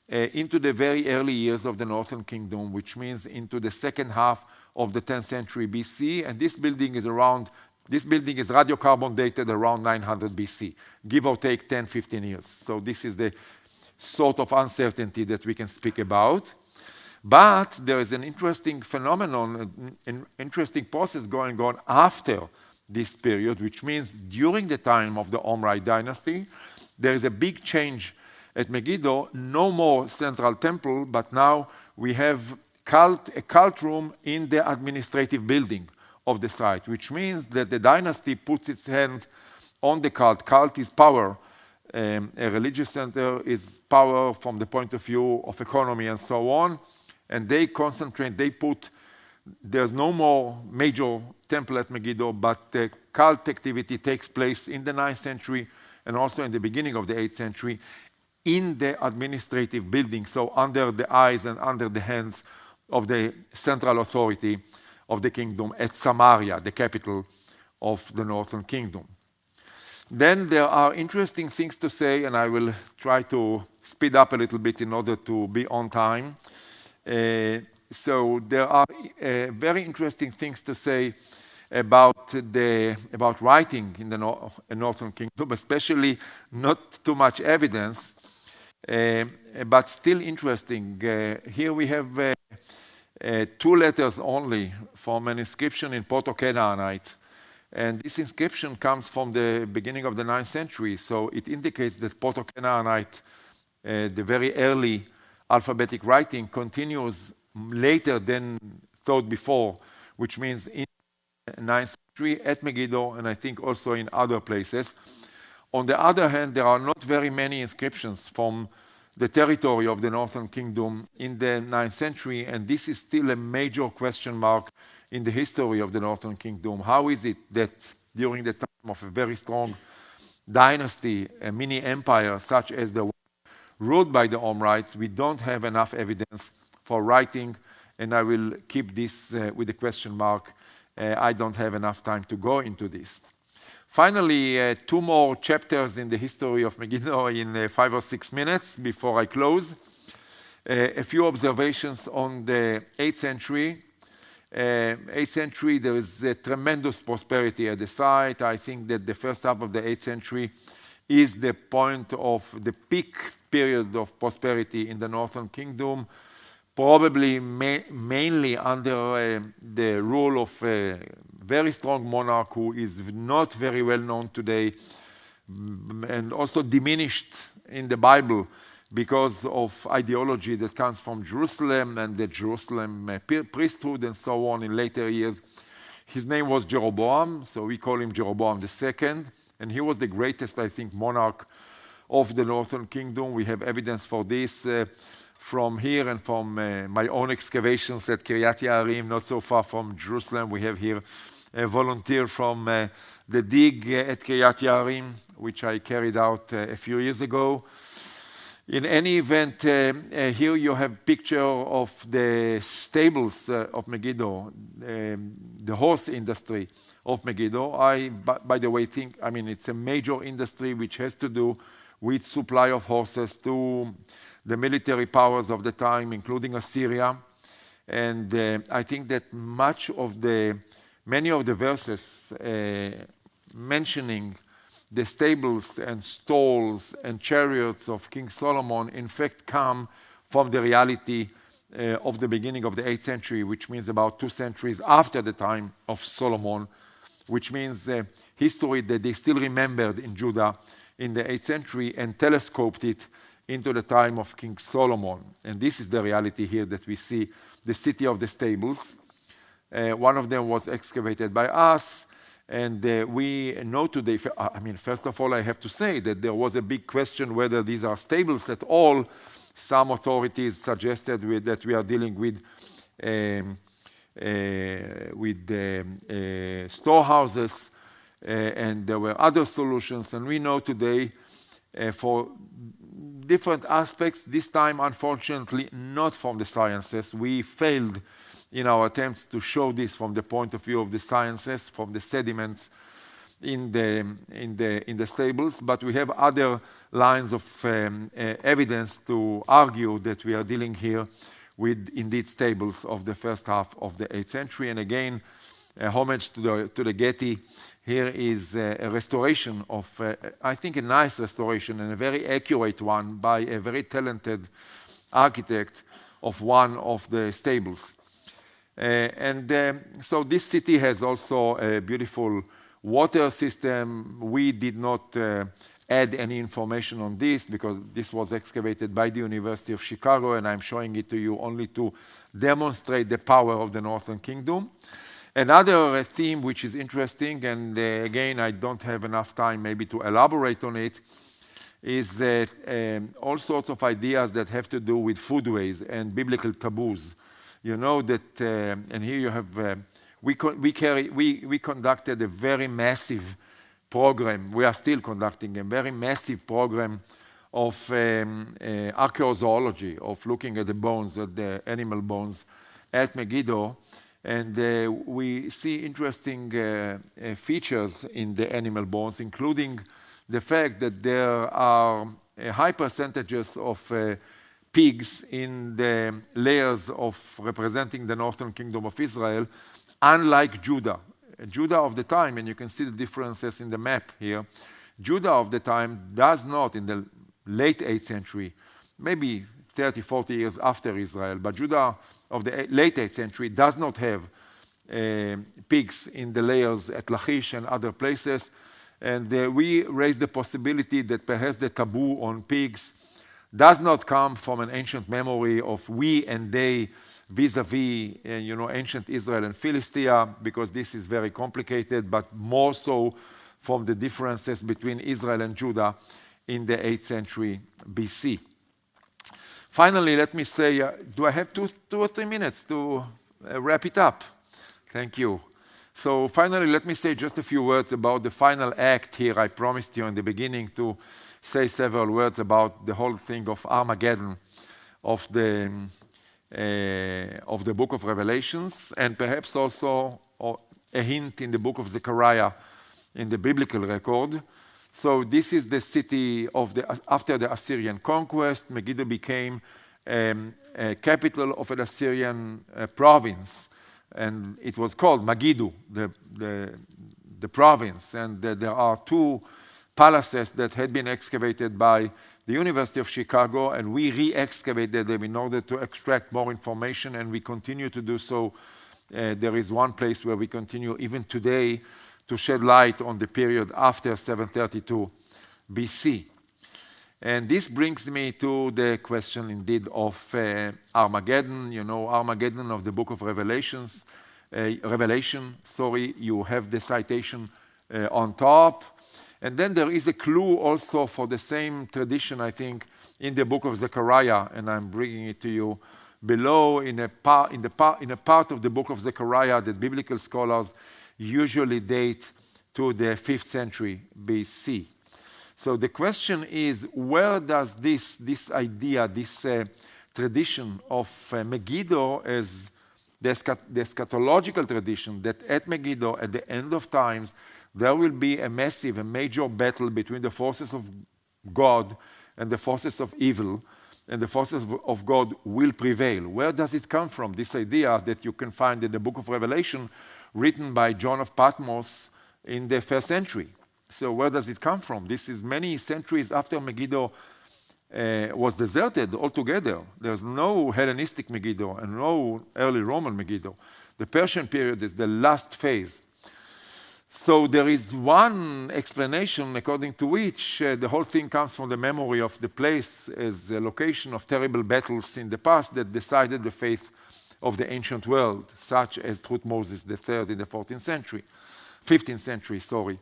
into the very early years of the Northern Kingdom, which means into the second half of the 10th century BC. And this building is radiocarbon dated around 900 BC, give or take 10, 15 years. So this is the sort of uncertainty that we can speak about. But there is an interesting phenomenon, an interesting process going on after this period, which means during the time of the Omri Dynasty, there is a big change at Megiddo. No more central temple, but now we have a cult room in the administrative building of the site, which means that the dynasty puts its hand on the cult. Cult is power. A religious center is power from the point of view of economy and so on. And they concentrate, there's no more major temple at Megiddo, but the cult activity takes place in the 9th century and also in the beginning of the 8th century in the administrative building, so under the eyes and under the hands of the central authority of the kingdom at Samaria, the capital of the Northern Kingdom. Then there are interesting things to say, and I will try to speed up a little bit in order to be on time. So there are very interesting things to say about writing in the Northern Kingdom, especially not too much evidence, but still interesting. Here we have 2 letters only from an inscription in Proto-Canaanite. And this inscription comes from the beginning of the 9th century, so it indicates that Proto-Canaanite, the very early alphabetic writing, continues later than thought before, which means in the 9th century at Megiddo, and I think also in other places. On the other hand, there are not very many inscriptions from the territory of the Northern Kingdom in the 9th century, and this is still a major question mark in the history of the Northern Kingdom. How is it that during the time of a very strong dynasty, a mini empire such as the one ruled by the Omrites, we don't have enough evidence for writing? And I will keep this with a question mark. I don't have enough time to go into this. Finally, 2 more chapters in the history of Megiddo in 5 or 6 minutes before I close. A few observations on the 8th century. 8th century, there is a tremendous prosperity at the site. I think that the first half of the 8th century is the point of the peak period of prosperity in the Northern Kingdom, probably mainly under the rule of a very strong monarch who is not very well known today, and also diminished in the Bible because of ideology that comes from Jerusalem and the Jerusalem priesthood and so on in later years. His name was Jeroboam, so we call him Jeroboam II, and he was the greatest, I think, monarch of the Northern Kingdom. We have evidence for this from here and from my own excavations at Kiryat Yearim, not so far from Jerusalem. We have here a volunteer from the dig at Kiryat Yearim, which I carried out a few years ago. In any event, here you have a picture of the stables of Megiddo, the horse industry of Megiddo. By the way, it's a major industry which has to do with supply of horses to the military powers of the time, including Assyria. And I think that many of the verses mentioning the stables and stalls and chariots of King Solomon, in fact, come from the reality of the beginning of the 8th century, which means about 2 centuries after the time of Solomon, which means history that they still remembered in Judah in the 8th century and telescoped it into the time of King Solomon. And this is the reality here that we see, the city of the stables. One of them was excavated by us, and we know today, I mean, first of all, I have to say that there was a big question whether these are stables at all. Some authorities suggested that we are dealing with storehouses, and there were other solutions. And we know today for different aspects, this time, unfortunately, not from the sciences. We failed in our attempts to show this from the point of view of the sciences, from the sediments in the stables, but we have other lines of evidence to argue that we are dealing here with indeed stables of the first half of the 8th century. And again, homage to the Getty. Here is a restoration of, I think, a nice restoration and a very accurate one by a very talented architect of one of the stables. So this city has also a beautiful water system. We did not add any information on this because this was excavated by the University of Chicago, and I'm showing it to you only to demonstrate the power of the Northern Kingdom. Another theme which is interesting, and again, I don't have enough time maybe to elaborate on it, is all sorts of ideas that have to do with foodways and biblical taboos. You know that, and here you have, we conducted a very massive program. We are still conducting a very massive program of archaeology, of looking at the bones, at the animal bones at Megiddo. And we see interesting features in the animal bones, including the fact that there are high percentages of pigs in the layers of representing the Northern Kingdom of Israel, unlike Judah. Judah of the time, and you can see the differences in the map here, Judah of the time does not, in the late 8th century, maybe 30, 40 years after Israel, but Judah of the late 8th century does not have pigs in the layers at Lachish and other places. And we raised the possibility that perhaps the taboo on pigs does not come from an ancient memory of we and they vis-a-vis, ancient Israel and Philistia, because this is very complicated, but more so from the differences between Israel and Judah in the 8th century BC. Finally, let me say, do I have two or 3 minutes to wrap it up? Thank you. So finally, let me say just a few words about the final act here. I promised you in the beginning to say several words about the whole thing of Armageddon of the book of Revelations, and perhaps also a hint in the book of Zechariah in the biblical record. So this is the city after the Assyrian conquest. Megiddo became a capital of an Assyrian province, and it was called Megiddo, the province. And there are 2 palaces that had been excavated by the University of Chicago, and we re-excavated them in order to extract more information, and we continue to do so. There is one place where we continue even today to shed light on the period after 732 BC. And this brings me to the question indeed of Armageddon. Armageddon of the book of Revelation. You have the citation on top. And then there is a clue also for the same tradition, I think, in the book of Zechariah, and I'm bringing it to you below in a part of the book of Zechariah that biblical scholars usually date to the 5th century BC. So the question is, where does this idea, this tradition of Megiddo as the eschatological tradition that at Megiddo, at the end of times, there will be a major battle between the forces of God and the forces of evil, and the forces of God will prevail. Where does it come from, this idea that you can find in the book of Revelation, written by John of Patmos in the 1st century? So where does it come from? This is many centuries after Megiddo was deserted altogether. There's no Hellenistic Megiddo and no early Roman Megiddo. The Persian period is the last phase. So there is one explanation according to which the whole thing comes from the memory of the place as a location of terrible battles in the past that decided the fate of the ancient world, such as Thutmose III in the 15th century, sorry.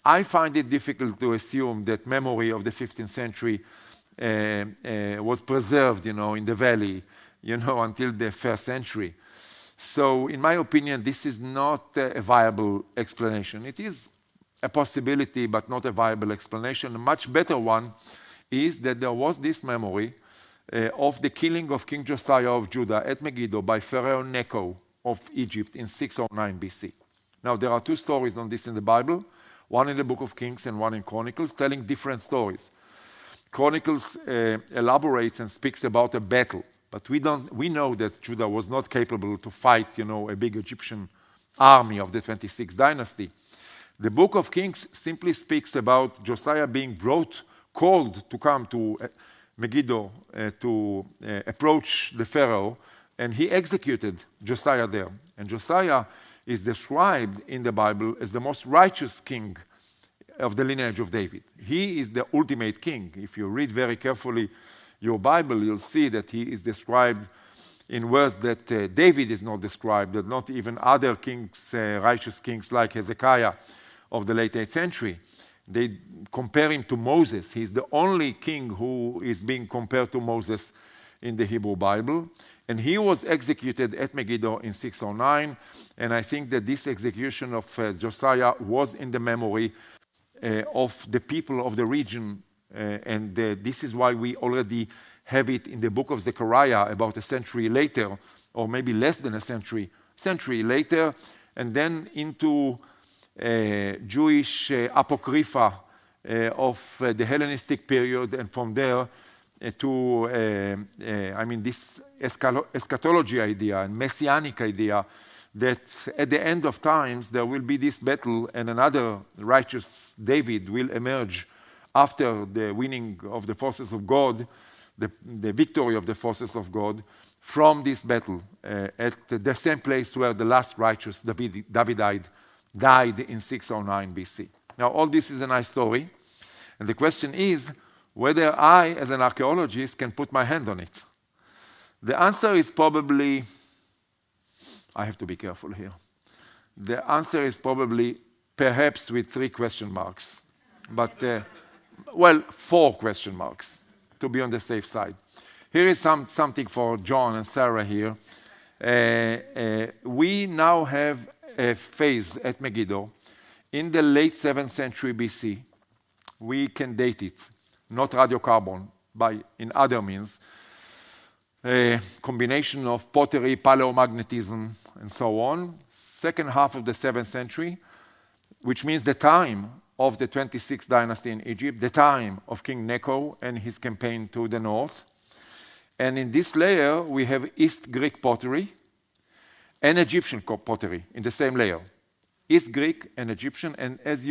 I find it difficult to assume that memory of the 15th century was preserved, in the valley, until the 1st century. So, in my opinion, this is not a viable explanation. It is a possibility, but not a viable explanation. A much better one is that there was this memory of the killing of King Josiah of Judah at Megiddo by Pharaoh Necho of Egypt in 609 BC. Now, there are two stories on this in the Bible, one in the book of Kings and one in Chronicles, telling different stories. Chronicles elaborates and speaks about a battle. But we know that Judah was not capable to fight, a big Egyptian army of the 26th dynasty. The book of Kings simply speaks about Josiah being called to come to Megiddo to approach the Pharaoh, and he executed Josiah there. And Josiah is described in the Bible as the most righteous king of the lineage of David. He is the ultimate king. If you read very carefully your Bible, you'll see that he is described in words that David is not described, that not even other kings, righteous kings like Hezekiah of the late 8th century. They compare him to Moses. He's the only king who is being compared to Moses in the Hebrew Bible. And he was executed at Megiddo in 609. And I think that this execution of Josiah was in the memory of the people of the region. And this is why we already have it in the book of Zechariah about a century later, or maybe less than a century later, and then into Jewish apocrypha of the Hellenistic period, and from there to, this eschatology idea and messianic idea that at the end of times there will be this battle and another righteous David will emerge after the winning of the forces of God, the victory of the forces of God, from this battle at the same place where the last righteous David died in 609 BC. Now, all this is a nice story, and the question is whether I, as an archaeologist, can put my hand on it. The answer is probably, I have to be careful here. The answer is probably perhaps with 3 question marks, but 4 question marks, to be on the safe side. Here is something for John and Sarah here. We now have a phase at Megiddo in the late 7th century BC. We can date it, not radiocarbon, in other means. A combination of pottery, paleomagnetism, and so on. Second half of the 7th century, which means the time of the 26th dynasty in Egypt, the time of King Necho and his campaign to the north. And in this layer, we have East Greek pottery and Egyptian pottery in the same layer. East Greek and Egyptian, and as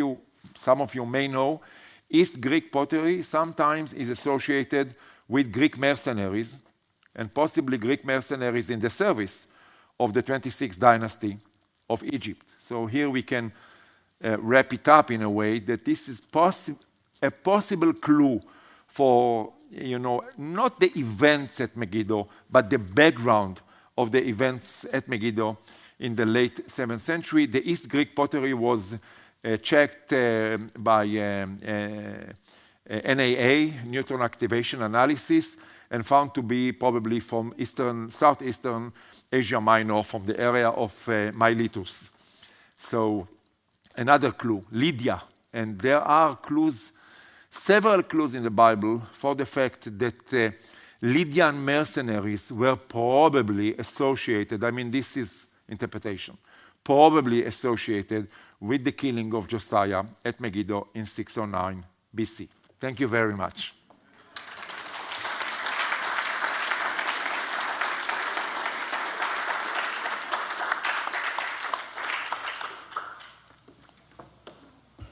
some of you may know, East Greek pottery sometimes is associated with Greek mercenaries, and possibly Greek mercenaries in the service of the 26th dynasty of Egypt. So here we can wrap it up in a way that this is a possible clue for, not the events at Megiddo, but the background of the events at Megiddo in the late 7th century. The East Greek pottery was checked by NAA, neutron activation analysis, and found to be probably from southeastern Asia Minor, from the area of Miletus. So another clue, Lydia. And there are clues, several clues in the Bible for the fact that Lydian mercenaries were probably associated, this is interpretation, probably associated with the killing of Josiah at Megiddo in 609 BC. Thank you very much.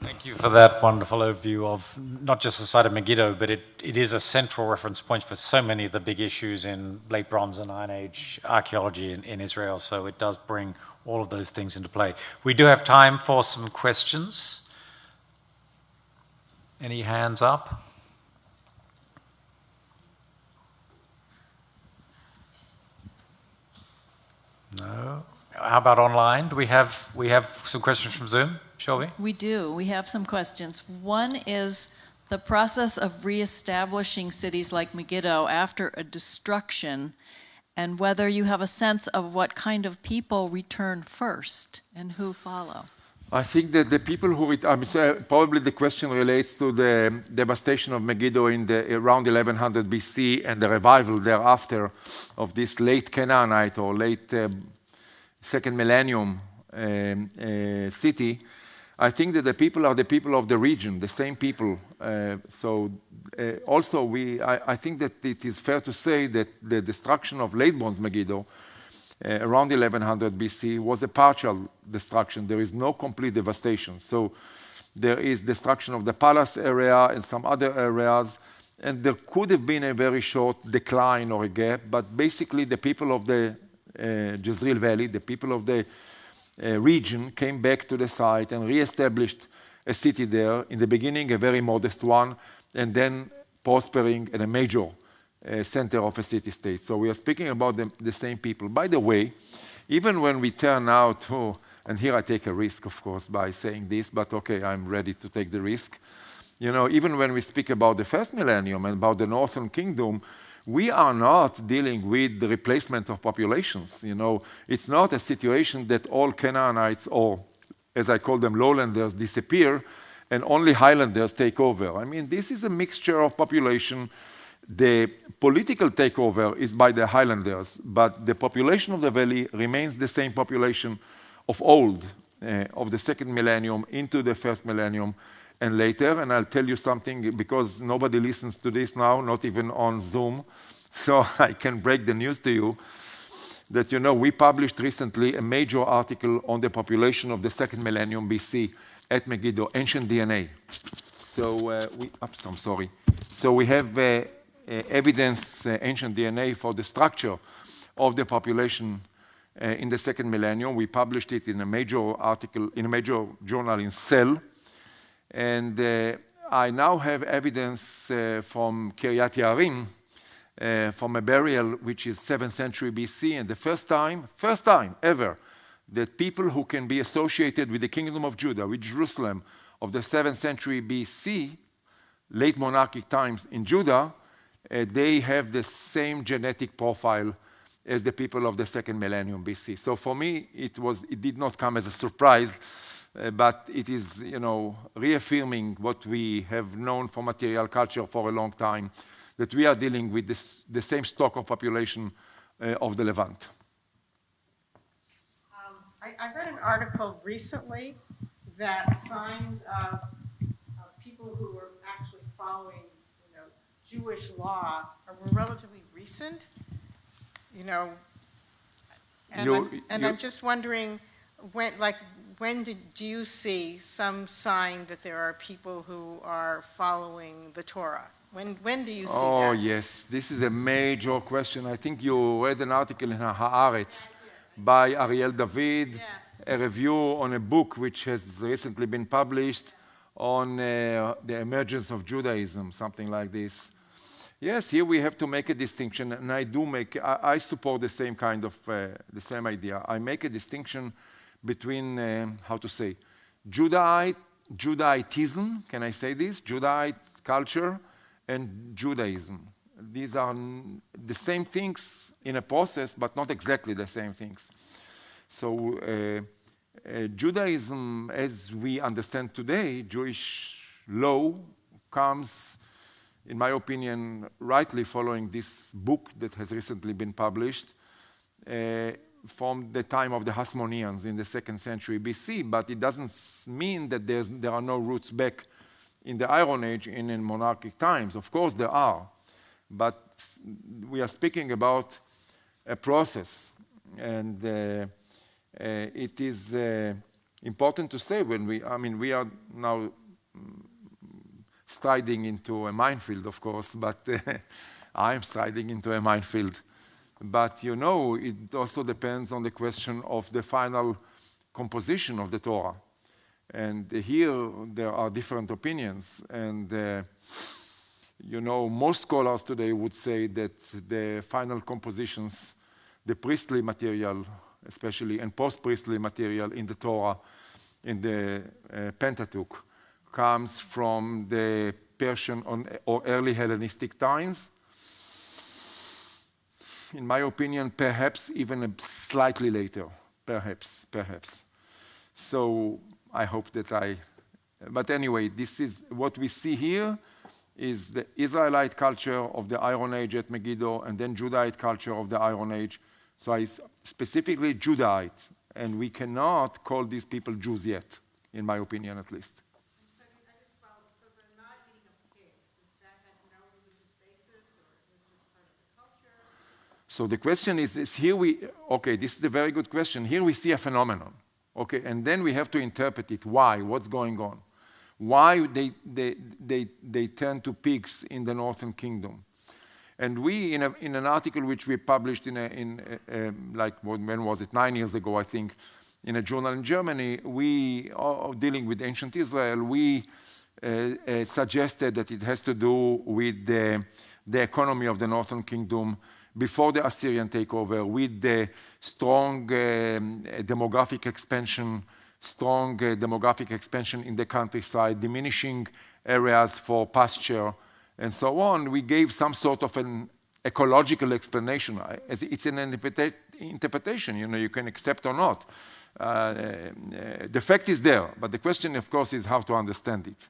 Thank you for that wonderful overview of not just the site of Megiddo, but it is a central reference point for so many of the big issues in late Bronze and Iron Age archaeology in Israel. So it does bring all of those things into play. We do have time for some questions. Any hands up? No. How about online? Do we have some questions from Zoom, shall we? We do. We have some questions. One is the process of reestablishing cities like Megiddo after a destruction, and whether you have a sense of what kind of people return first and who follow. I think that the people who, probably the question relates to the devastation of Megiddo in around 1100 BC and the revival thereafter of this late Canaanite or late second millennium city. I think that the people are the people of the region, the same people. Also, I think that it is fair to say that the destruction of late Bronze Megiddo around 1100 BC was a partial destruction. There is no complete devastation. So there is destruction of the palace area and some other areas, and there could have been a very short decline or a gap, but basically the people of the Jezreel Valley, the people of the region came back to the site and re-established a city there, in the beginning a very modest one, and then prospering in a major center of a city-state. So we are speaking about the same people. By the way, even when we turn now to, and here I take a risk, of course, by saying this, but okay, I'm ready to take the risk. You know, even when we speak about the first millennium and about the Northern Kingdom, we are not dealing with the replacement of populations. You know, it's not a situation that all Canaanites, or as I call them, lowlanders, disappear and only highlanders take over. I mean, this is a mixture of population. The political takeover is by the highlanders, but the population of the valley remains the same population of old, of the second millennium into the first millennium and later. And I'll tell you something, because nobody listens to this now, not even on Zoom, so I can break the news to you, that, you know, we published recently a major article on the population of the second millennium BC at Megiddo, ancient DNA. So I'm sorry. So we have evidence, ancient DNA, for the structure of the population in the second millennium. We published it in a major article, in a major journal in Cell. And I now have evidence from Kiryat Yarim, from a burial which is 7th century BC, and the first time ever that people who can be associated with the Kingdom of Judah, with Jerusalem of the 7th century BC, late monarchic times in Judah, they have the same genetic profile as the people of the second millennium BC. So for me, it did not come as a surprise, but it is, you know, reaffirming what we have known from material culture for a long time, that we are dealing with the same stock of population of the Levant. I read an article recently that signs of people who were actually following, you know, Jewish law were relatively recent, you know, and I'm just wondering, when do you see some sign that there are people who are following the Torah? When do you see that? Oh, yes. This is a major question. I think you read an article in Haaretz by Ariel David, yes, a review on a book which has recently been published on the emergence of Judaism, something like this. Yes, here we have to make a distinction, and I support the same kind of, the same idea. I make a distinction between, Judaism, can I say this? Judaite culture and Judaism. These are the same things in a process, but not exactly the same things. So Judaism, as we understand today, Jewish law, comes, in my opinion, rightly following this book that has recently been published from the time of the Hasmoneans in the 2nd century BC, but it doesn't mean that there are no roots back in the Iron Age and in monarchic times. Of course there are, but we are speaking about a process, and it is important to say when we are now striding into a minefield, of course, but I am striding into a minefield But you know, it also depends on the question of the final composition of the Torah. And here there are different opinions. And you know, most scholars today would say that the final compositions, the priestly material especially, and post-priestly material in the Torah, in the Pentateuch, comes from the Persian or early Hellenistic times. In my opinion, perhaps even slightly later, perhaps. So I hope that but anyway, this is what we see here is the Israelite culture of the Iron Age at Megiddo, and then Judahite culture of the Iron Age. So I specifically Judahite, and we cannot call these people Jews yet, in my opinion at least. So they're not eating a pig. That had no religious basis, or it was just part of the culture? So the question is here this is a very good question. Here we see a phenomenon, okay, and then we have to interpret it. Why? What's going on? Why they turn to pigs in the Northern Kingdom? And we, in an article which we published when was it, 9 years ago, I think, in a journal in Germany, we, dealing with ancient Israel, we suggested that it has to do with the economy of the Northern Kingdom before the Assyrian takeover, with the strong demographic expansion in the countryside, diminishing areas for pasture, and so on. We gave some sort of an ecological explanation. It's an interpretation, you know, you can accept or not. The fact is there, but the question, of course, is how to understand it.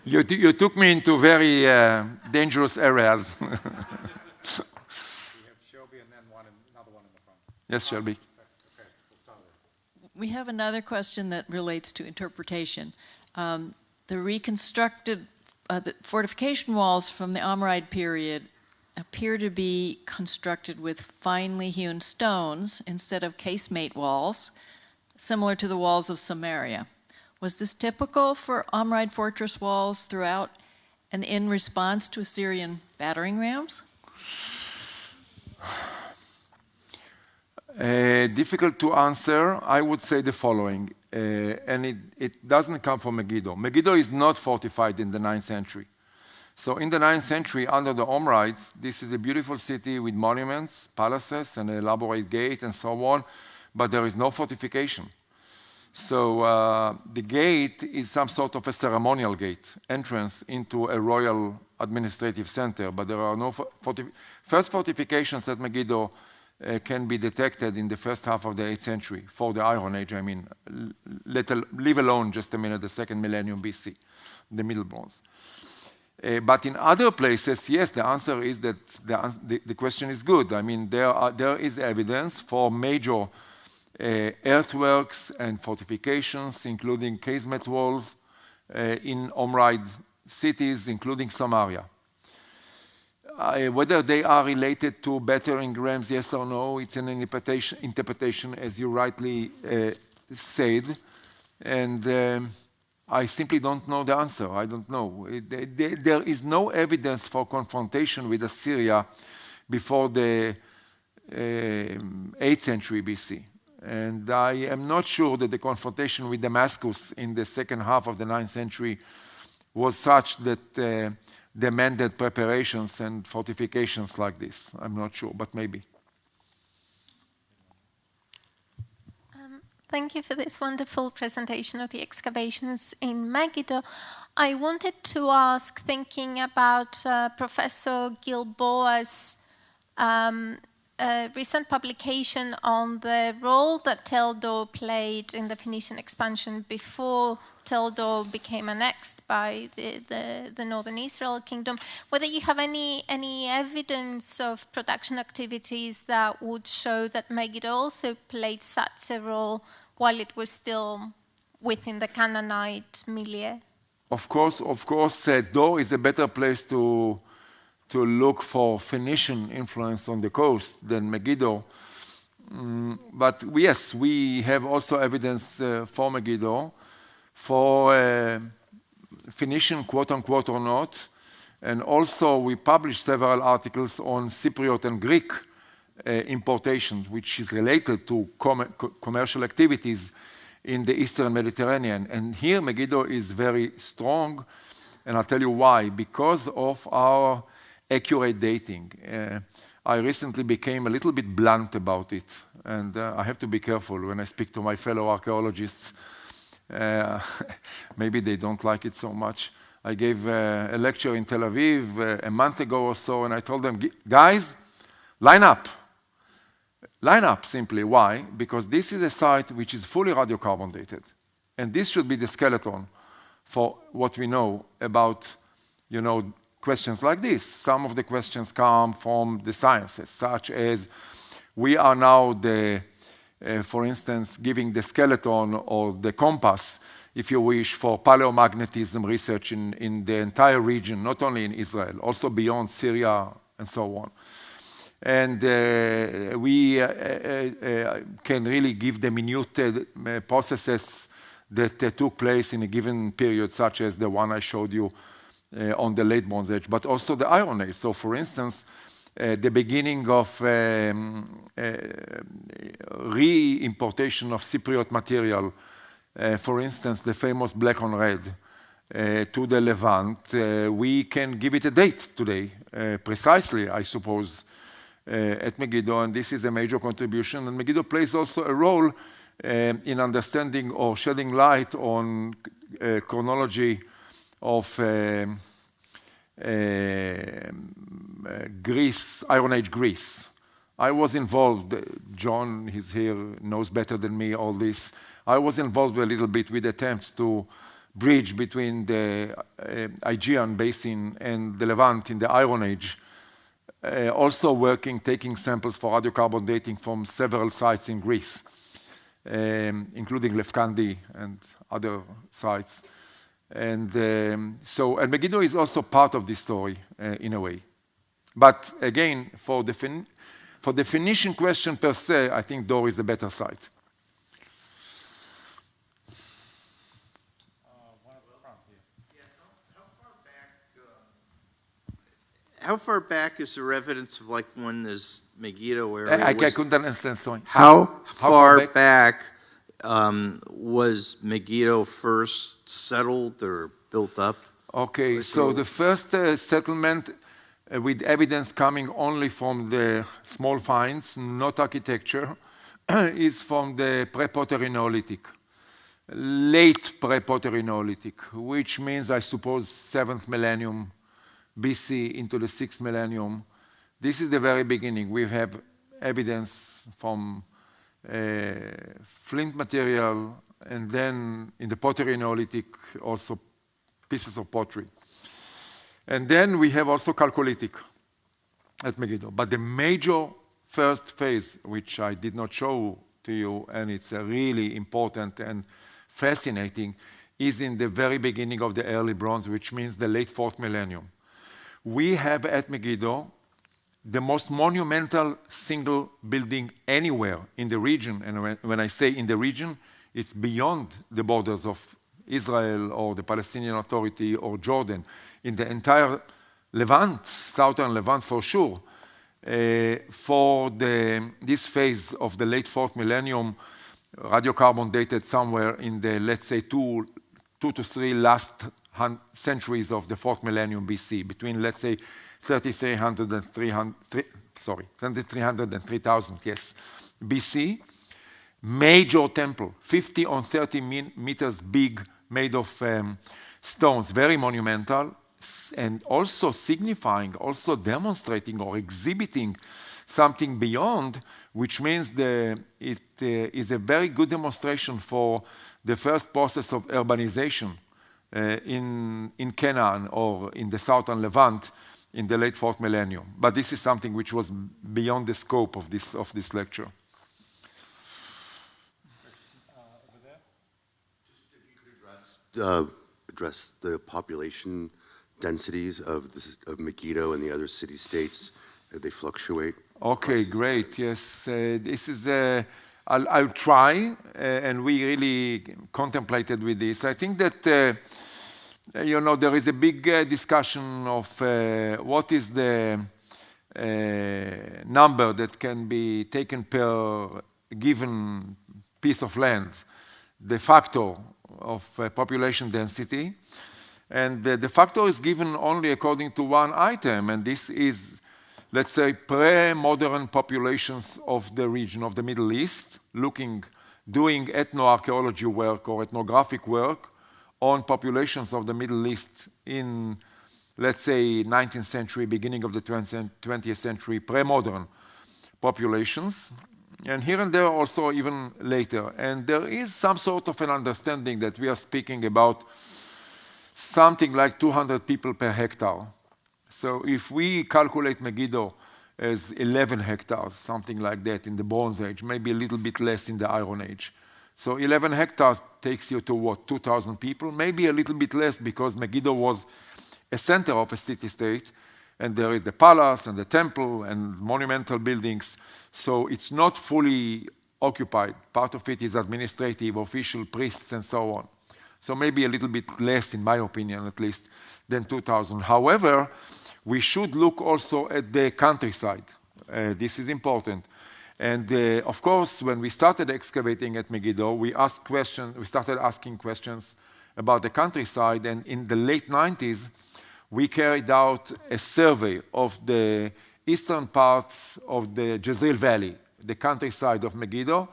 You took me into very dangerous areas. We have Shelby and then another one in the front. Yes, Shelby. Okay, we'll start with it. We have another question that relates to interpretation. The reconstructed the fortification walls from the Amorite period appear to be constructed with finely hewn stones instead of casemate walls, similar to the walls of Samaria. Was this typical for Amorite fortress walls throughout and in response to Assyrian battering rams? Difficult to answer. I would say the following, and it doesn't come from Megiddo. Megiddo is not fortified in the 9th century. So in the 9th century, under the Omrites, this is a beautiful city with monuments, palaces, and an elaborate gate, and so on, but there is no fortification. So the gate is some sort of a ceremonial gate, entrance into a royal administrative center, but there are no first fortifications at Megiddo can be detected in the first half of the 8th century, for the Iron Age, I mean, leave alone just a minute, the 2nd millennium BC, the Middle Bronze. But in other places, yes, the answer is that the question is good. I mean, there is evidence for major earthworks and fortifications, including casemate walls in Omride cities, including Samaria. Whether they are related to battering rams, yes or no, it's an interpretation as you rightly said. And I simply don't know the answer. I don't know. There is no evidence for confrontation with Assyria before the 8th century BC. And I am not sure that the confrontation with Damascus in the second half of the 9th century was such that demanded preparations and fortifications like this. I'm not sure, but maybe. Thank you for this wonderful presentation of the excavations in Megiddo. I wanted to ask, thinking about Professor Gilboa's recent publication on the role that Tel Dor played in the Phoenician expansion before Tel Dor became annexed by the northern Israel kingdom, whether you have any evidence of production activities that would show that Megiddo also played such a role while it was still within the Canaanite milieu? Of course, Dor is a better place to look for Phoenician influence on the coast than Megiddo. But yes, we have also evidence for Megiddo, for Phoenician, quote unquote, or not. And also we published several articles on Cypriot and Greek importation, which is related to commercial activities in the Eastern Mediterranean. And here Megiddo is very strong, and I'll tell you why. Because of our accurate dating. I recently became a little bit blunt about it, and I have to be careful when I speak to my fellow archaeologists. Maybe they don't like it so much. I gave a lecture in Tel Aviv a month ago or so, and I told them, guys, line up. Line up simply. Why? Because this is a site which is fully radiocarbon dated. And this should be the skeleton for what we know about, questions like this. Some of the questions come from the sciences, such as we are now for instance, giving the skeleton or the compass, if you wish, for paleomagnetism research in the entire region, not only in Israel, also beyond Syria and so on. And we can really give the minute processes that took place in a given period, such as the one I showed you on the late Bronze Age, but also the Iron Age. So for instance, the beginning of re-importation of Cypriot material, for instance, the famous black on red to the Levant, we can give it a date today, precisely, I suppose, at Megiddo, and this is a major contribution. And Megiddo plays also a role in understanding or shedding light on chronology of Greece, Iron Age Greece. I was involved, John, he's here, knows better than me all this. I was involved a little bit with attempts to bridge between the Aegean basin and the Levant in the Iron Age. Also taking samples for radiocarbon dating from several sites in Greece, including Lefkandi and other sites. And Megiddo is also part of this story in a way. But again, for the Phoenician question per se, I think Dor is a better site. One at the front here. Yeah, how far back is there evidence of like when this Megiddo area I couldn't understand, sorry. How far back was Megiddo first settled or built up? Okay, so the first settlement with evidence coming only from the small finds, not architecture, is from the pre-pottery Neolithic, late pre-pottery Neolithic, which means, I suppose, 7th millennium BC into the 6th millennium. This is the very beginning. We have evidence from flint material, and then in the pottery Neolithic, also pieces of pottery. And then we have also Chalcolithic at Megiddo. But the major first phase, which I did not show to you, and it's really important and fascinating, is in the very beginning of the early bronze, which means the late 4th millennium. We have at Megiddo the most monumental single building anywhere in the region. And when I say in the region, it's beyond the borders of Israel or the Palestinian Authority or Jordan. In the entire Levant, southern Levant for sure, for this phase of the late 4th millennium, radiocarbon dated somewhere in the, let's say, two to three last centuries of the 4th millennium BC, between, let's say, 3,300 and 3,000, yes, BC. Major temple, 50 on 30 meters big, made of stones, very monumental, and also signifying, also demonstrating or exhibiting something beyond, which means it is a very good demonstration for the first process of urbanization in Canaan or in the southern Levant in the late 4th millennium. But this is something which was beyond the scope of this lecture. Over there? Just if you could address the population densities of Megiddo and the other city-states, they fluctuate. Okay, great. Yes, this is. I'll try, and we really contemplated with this. I think that You know, there is a big discussion of what is the number that can be taken per given piece of land, the factor of population density. And the factor is given only according to one item, and this is, let's say, pre-modern populations of the region of the Middle East, doing ethnoarchaeology work or ethnographic work on populations of the Middle East in, let's say, 19th century, beginning of the 20th century, pre-modern populations, and here and there also even later. And there is some sort of an understanding that we are speaking about something like 200 people per hectare. So if we calculate Megiddo as 11 hectares, something like that in the Bronze Age, maybe a little bit less in the Iron Age. So 11 hectares takes you to what, 2,000 people? Maybe a little bit less because Megiddo was a center of a city-state, and there is the palace and the temple and monumental buildings. So it's not fully occupied. Part of it is administrative, official, priests, and so on. So maybe a little bit less, in my opinion at least, than 2,000. However, we should look also at the countryside. This is important. And of course, when we started excavating at Megiddo, we started asking questions about the countryside. And in the late 90s, we carried out a survey of the eastern part of the Jezreel Valley, the countryside of Megiddo.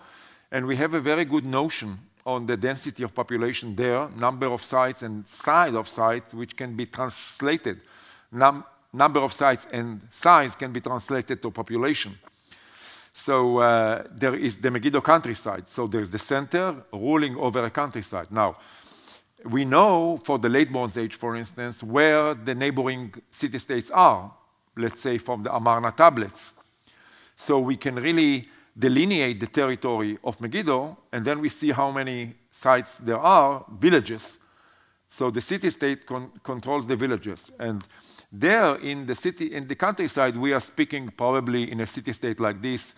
And we have a very good notion on the density of population there, number of sites and size of sites, which can be translated. Number of sites and size can be translated to population. So there is the Megiddo countryside. So there's the center ruling over a countryside. Now, we know for the late Bronze Age, for instance, where the neighboring city-states are, let's say from the Amarna tablets. So we can really delineate the territory of Megiddo, and then we see how many sites there are, villages. So the city-state controls the villages. And there in the countryside, we are speaking probably in a city-state like this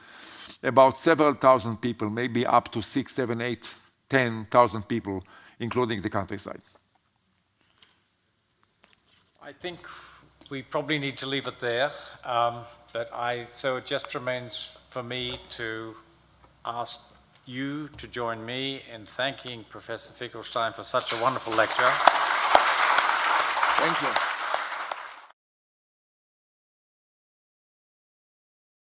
about several thousand people, maybe up to 6, 7, 8, 10,000 people, including the countryside. I think we probably need to leave it there, so it just remains for me to ask you to join me in thanking Professor Finkelstein for such a wonderful lecture. Thank you.